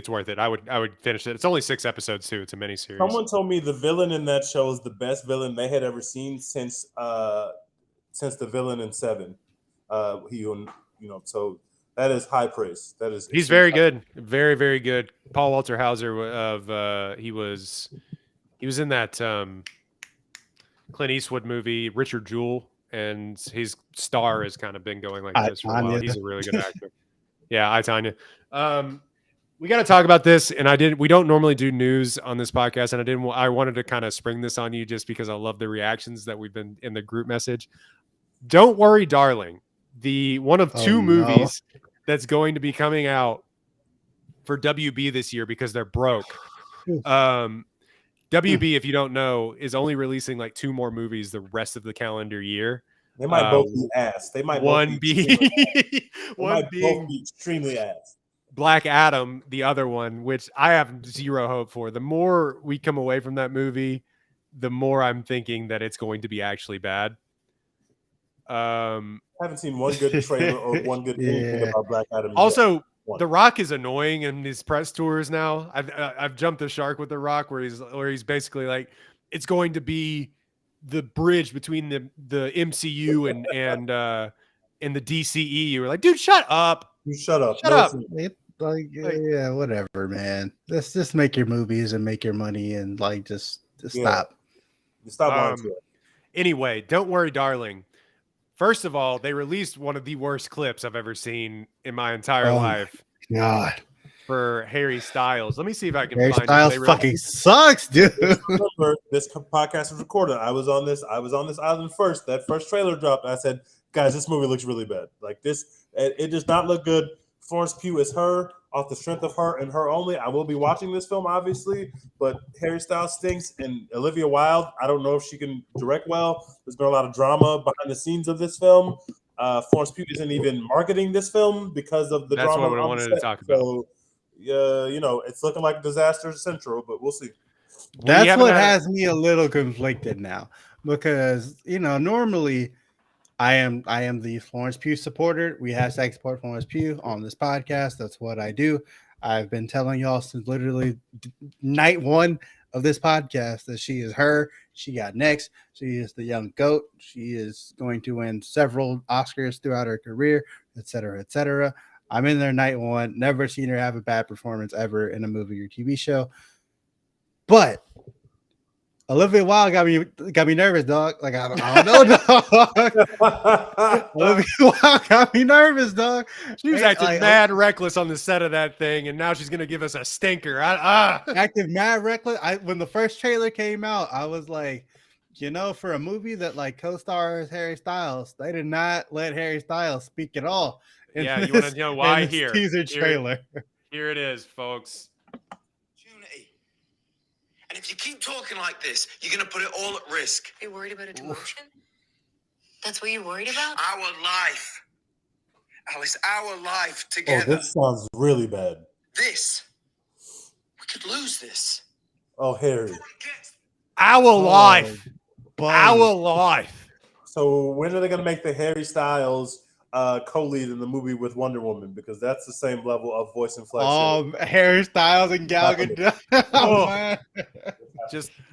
worth it. I would finish it. It's only 6 episodes too. It's a miniseries. Someone told me the villain in that show is the best villain they had ever seen since the villain in Seven. So that is high praise. That is. He's very good, very very good. Paul Walter Hauser he was in that Clint Eastwood movie Richard Jewell, and his star has kind of been going like this for a while. He's a really good actor. Yeah, I Tanya. We got to talk about this, and we don't normally do news on this podcast, and I wanted to kind of spring this on you just because I love the reactions that we've been in the group message. Don't worry, darling. The one of 2 movies that's going to be coming out for WB this year because they're broke. WB, if you don't know, is only releasing like 2 more movies the rest of the calendar year. They might both be ass. They might one both being be extremely ass. Black Adam, the other one, which I have zero hope for. The more we come away from that movie, the more I'm thinking that it's going to be actually bad. I haven't seen one good trailer or one good anything about Black Adam. Also, The Rock is annoying in these press tours now. I've jumped the shark with The Rock where he's basically like, it's going to be the bridge between the MCU and the DCE. You were like, dude, shut up. You shut up. Shut up. Yeah, whatever, man. Let's just make your movies and make your money and like just stop. Stop. Anyway, don't worry, darling. First of all, they released one of the worst clips I've ever seen in my entire life. God. For Harry Styles. Let me see if I can Harry find Styles fucking sucks, dude. Remember, this podcast was recorded. I was on this island first. That first trailer dropped. I said, guys, this movie looks really bad. Like this, it does not look good. Florence Pugh is her, off the strength of her and her only. I will be watching this film, obviously, but Harry Styles stinks, and Olivia Wilde, I don't know if she can direct well. There's been a lot of drama behind the scenes of this film. Florence Pugh isn't even marketing this film because of the drama. That's what I wanted to talk about. So, it's looking like disaster central, but we'll see. That's what has me a little conflicted now, because normally I am the Florence Pugh supporter. We have support Florence Pugh on this podcast. That's what I do. I've been telling y'all since literally night one of this podcast that she is her. She got next. She is the young goat. She is going to win several Oscars throughout her career, etc., etc. I'm in there night one. Never seen her have a bad performance ever in a movie or TV show. But Olivia Wilde got me nervous, dog. Like I don't know, dog. Olivia Wilde got me nervous, dog. She was acting like, mad reckless on the set of that thing, and now she's gonna give us a stinker. Acting mad reckless. When the first trailer came out, I was like, for a movie that like co-stars Harry Styles, they did not let Harry Styles speak at all. Yeah, you want to know why? Here, teaser trailer. Here it is, folks. And if you keep talking like this, you're going to put it all at risk. Are you worried about a demotion? That's what you're worried about? Our life. Alice, our life Oh, together. this sounds really bad. This. We could lose this. Oh, Harry. Our life. buddy. Our life. So when are they going to make the Harry Styles co-lead in the movie with Wonder Woman? Because that's the same level of voice inflection. Harry Styles and Gal Gadot. Oh. Man.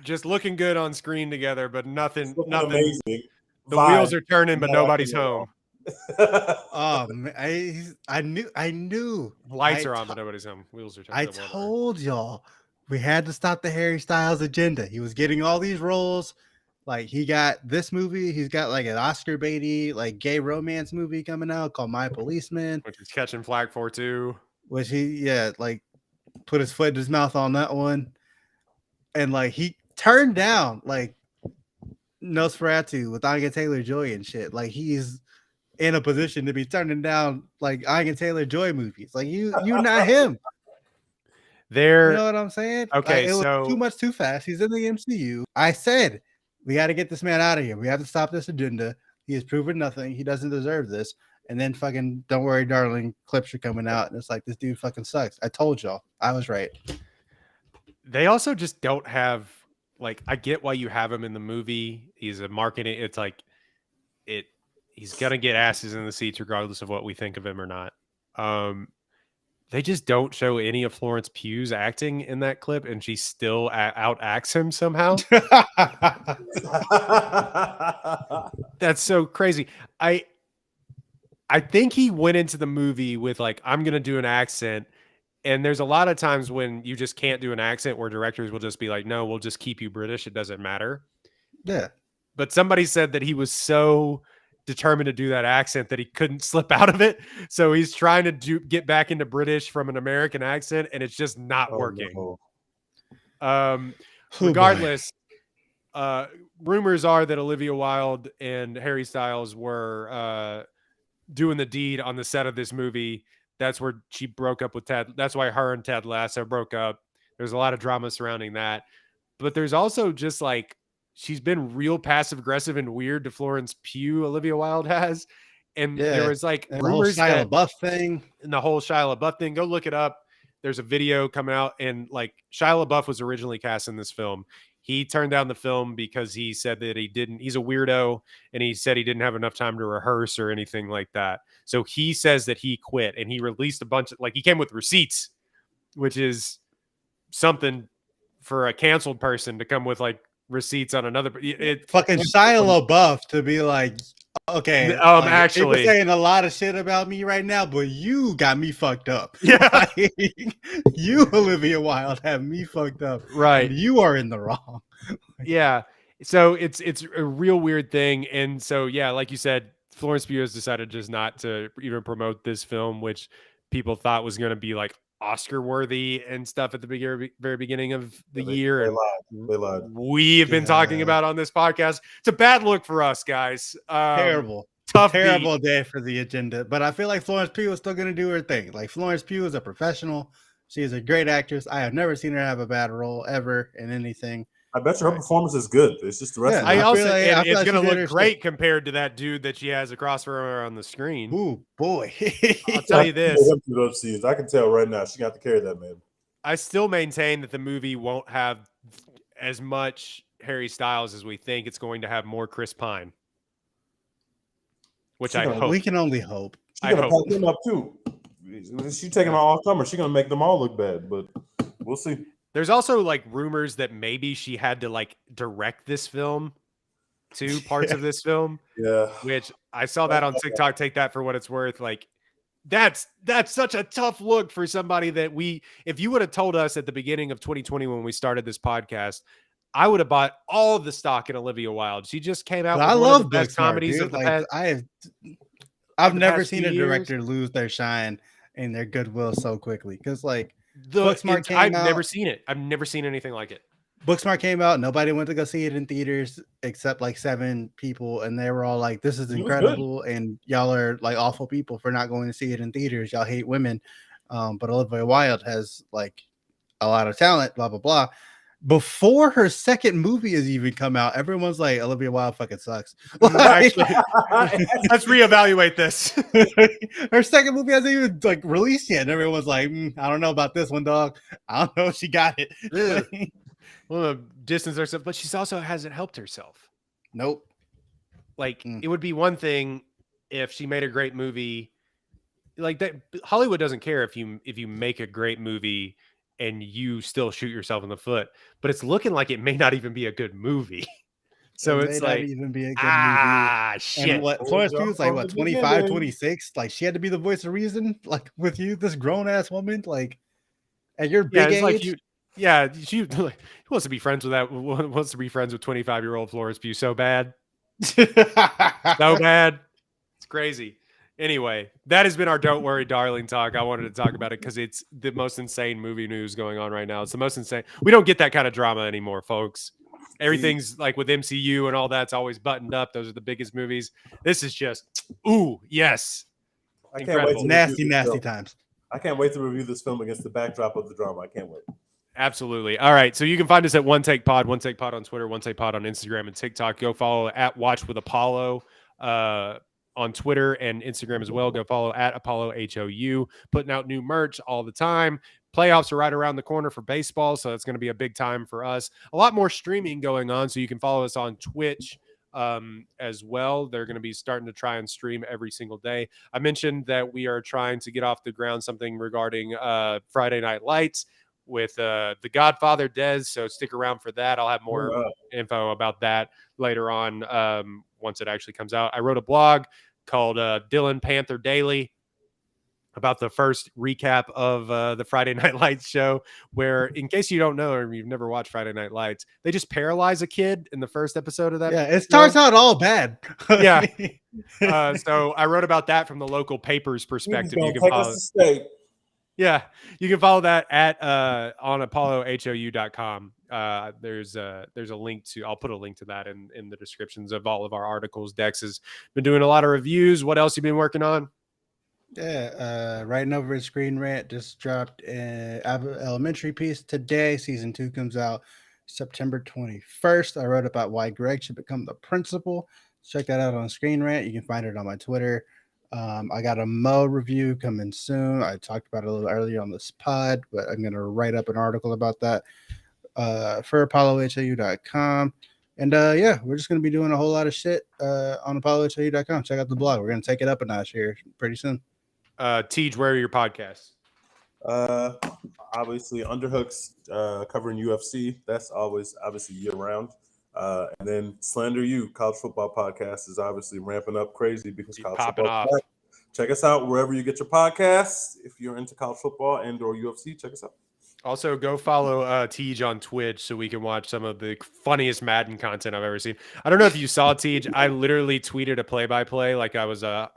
Just looking good on screen together, but nothing. Amazing. The wheels are turning, but nobody's home. Oh man, I knew. Lights are on, but nobody's home. Wheels are turning. I told y'all we had to stop the Harry Styles agenda. He was getting all these roles. Like he got this movie. He's got like an Oscar baity, like gay romance movie coming out called My Policeman, which is catching flag for too. Which like put his foot in his mouth on that one, and like he turned down like Nosferatu with Anya Taylor-Joy and shit. Like he's in a position to be turning down like Anya Taylor-Joy movies. Like you not him. You know what I'm saying? Okay, it was so too much too fast. He's in the MCU. I said we got to get this man out of here. We have to stop this agenda. He has proven nothing. He doesn't deserve this. And then fucking Don't Worry, Darling clips are coming out, and it's like this dude fucking sucks. I told y'all. I was right. They also just don't have like I get why you have him in the movie. He's a marketing. It's like he's gonna get asses in the seats regardless of what we think of him or not. They just don't show any of Florence Pugh's acting in that clip, and she still out acts him somehow. That's so crazy. I think he went into the movie with like, I'm gonna do an accent, and there's a lot of times when you just can't do an accent where directors will just be like, no, we'll just keep you British. It doesn't matter. Yeah. But somebody said that he was so determined to do that accent that he couldn't slip out of it. So he's trying to get back into British from an American accent, and it's just not working. No. Regardless, rumors are that Olivia Wilde and Harry Styles were doing the deed on the set of this movie. That's where she broke up with Ted. That's why her and Ted Lasso broke up. There's a lot of drama surrounding that. But there's also just like, she's been real passive aggressive and weird to Florence Pugh, Olivia Wilde has. And there was like rumors that Shia LaBeouf thing. And the whole Shia LaBeouf thing. Go look it up. There's a video coming out, and like Shia LaBeouf was originally cast in this film. He turned down the film because he said that he's a weirdo, and he said he didn't have enough time to rehearse or anything like that. So he says that he quit, and he released a bunch of, like, he came with receipts, which is something for a canceled person to come with like receipts on another. Fucking Shia LaBeouf to be like, okay, actually, people saying a lot of shit about me right now, but you got me fucked up. Yeah, you, Olivia Wilde, have me fucked up. Right, you are in the wrong. Yeah, so it's a real weird thing, and so yeah, like you said, Florence Pugh has decided just not to even promote this film, which people thought was going to be like Oscar worthy and stuff at the very beginning of the year. They lied. We have been talking about on this podcast. It's a bad look for us, guys. Terrible. Terrible day for the agenda. But I feel like Florence Pugh is still going to do her thing. Like Florence Pugh is a professional. She is a great actress. I have never seen her have a bad role ever in anything. I bet you her performance is good. It's just the rest of it. It's going to look great compared to that dude that she has across from her on the screen. Ooh, boy. I'll tell you this. I can tell right now. She got to carry that, man. I still maintain that the movie won't have as much Harry Styles as we think. It's going to have more Chris Pine. Which I hope. We can only hope. She's going to pack him up, too. She taking on all comers. She's gonna make them all look bad, but we'll see. There's also like rumors that maybe she had to like direct this film, two parts of this film, Yeah. which I saw that on TikTok. Take that for what it's worth. Like that's such a tough look for somebody that if you would have told us at the beginning of 2020 when we started this podcast, I would have bought all the stock in Olivia Wilde. She just came out But with I one of love the best Booksmart, comedies dude. of the Like past. I've the never past seen few a years. director lose their shine and their goodwill so quickly. Because like I've came never out. seen it. I've never seen anything like it. Booksmart came out. Nobody went to go see it in theaters except like 7 people, and they were all like, "This is It was incredible," and y'all are like awful people for not going to see it in theaters. Y'all hate women, but Olivia Wilde has like a lot of talent. Blah blah blah. Before her second movie has even come out, everyone's like, Olivia Wilde fucking sucks. Actually, let's reevaluate this. Her second movie hasn't even like released yet, and everyone's like, I don't know about this one, dog. I don't know if she got it. Well, distance herself, but she's also hasn't helped herself. Nope. Like it would be one thing if she made a great movie like that. Hollywood doesn't care if you make a great movie and you still shoot yourself in the foot, but it's looking like it may not even be a good movie. So it it's may like, not even be a good movie. shit. And what Florence Pugh was like, what, 25, beginning. 26? Like she had to be the voice of reason, like with you, this grown ass woman, like at your Yeah, big it's like age. she wants to be friends with that. Wants to be friends with 25-year-old Florence Pugh so bad, so bad. It's crazy. Anyway, that has been our "Don't Worry, Darling" talk. I wanted to talk about it because it's the most insane movie news going on right now. It's the most insane. We don't get that kind of drama anymore, folks. Everything's like with MCU and all that's always buttoned up. Those are the biggest movies. This is just, ooh, yes. I can't wait. To nasty, review this nasty film. times. I can't wait to review this film against the backdrop of the drama. I can't wait. Absolutely. All right. So you can find us at One Take Pod on Twitter, One Take Pod on Instagram and TikTok. Go follow at Watch with Apollo on Twitter and Instagram as well. Go follow at Apollo HOU, putting out new merch all the time. Playoffs are right around the corner for baseball, so it's going to be a big time for us. A lot more streaming going on, so you can follow us on Twitch as well. They're going to be starting to try and stream every single day. I mentioned that we are trying to get off the ground something regarding Friday Night Lights with The Godfather Des, so stick around for that. I'll have more info about that later on once it actually comes out. I wrote a blog called Dylan Panther Daily about the first recap of the Friday Night Lights show, where, in case you don't know or you've never watched Friday Night Lights, they just paralyze a kid in the first episode of that. Yeah, it starts out all bad. Yeah. So I wrote about that from the local paper's perspective. You can follow. Yeah, you can follow that at on apollohou.com. There's a link to, I'll put a link to that in the descriptions of all of our articles. Dex has been doing a lot of reviews. What else you been working on? Yeah, writing over at Screen Rant, just dropped an elementary piece today. Season 2 comes out September 21st. I wrote about why Greg should become the principal. Check that out on Screen Rant. You can find it on my Twitter. I got a Mo review coming soon. I talked about it a little earlier on this pod, but I'm going to write up an article about that for apollohou.com. And yeah, we're just going to be doing a whole lot of shit on apollohou.com. Check out the blog. We're going to take it up a notch here pretty soon. Tej, where are your podcasts? Obviously, Underhooks covering UFC. That's always obviously year round. And then Slander You, college football podcast, is obviously ramping up crazy because college football. Check us out wherever you get your podcasts. If you're into college football and or UFC, check us out. Also, go follow Tej on Twitch so we can watch some of the funniest Madden content I've ever seen. I don't know if you saw, Tej. I literally tweeted a play-by-play like I was a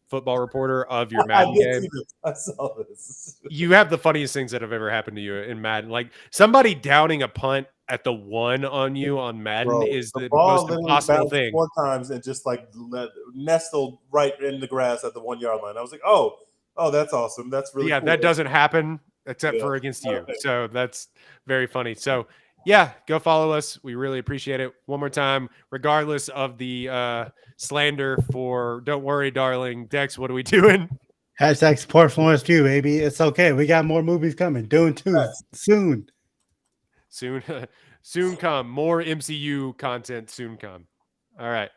football reporter of your Madden game. I saw this. You have the funniest things that have ever happened to you in Madden. Like somebody downing a punt at the 1 on you on Madden is the most impossible thing. 4 times and just like nestled right in the grass at the 1 yard line. I was like, oh, that's awesome. That's really cool. That doesn't happen except for against you. So that's very funny. So yeah, go follow us. We really appreciate it. One more time, regardless of the slander for Don't Worry, Darling. Dex, what are we doing? Hashtag support Florence Pugh, baby. It's okay. We got more movies coming. Doing 2 soon. Soon come. More MCU content soon come. All right.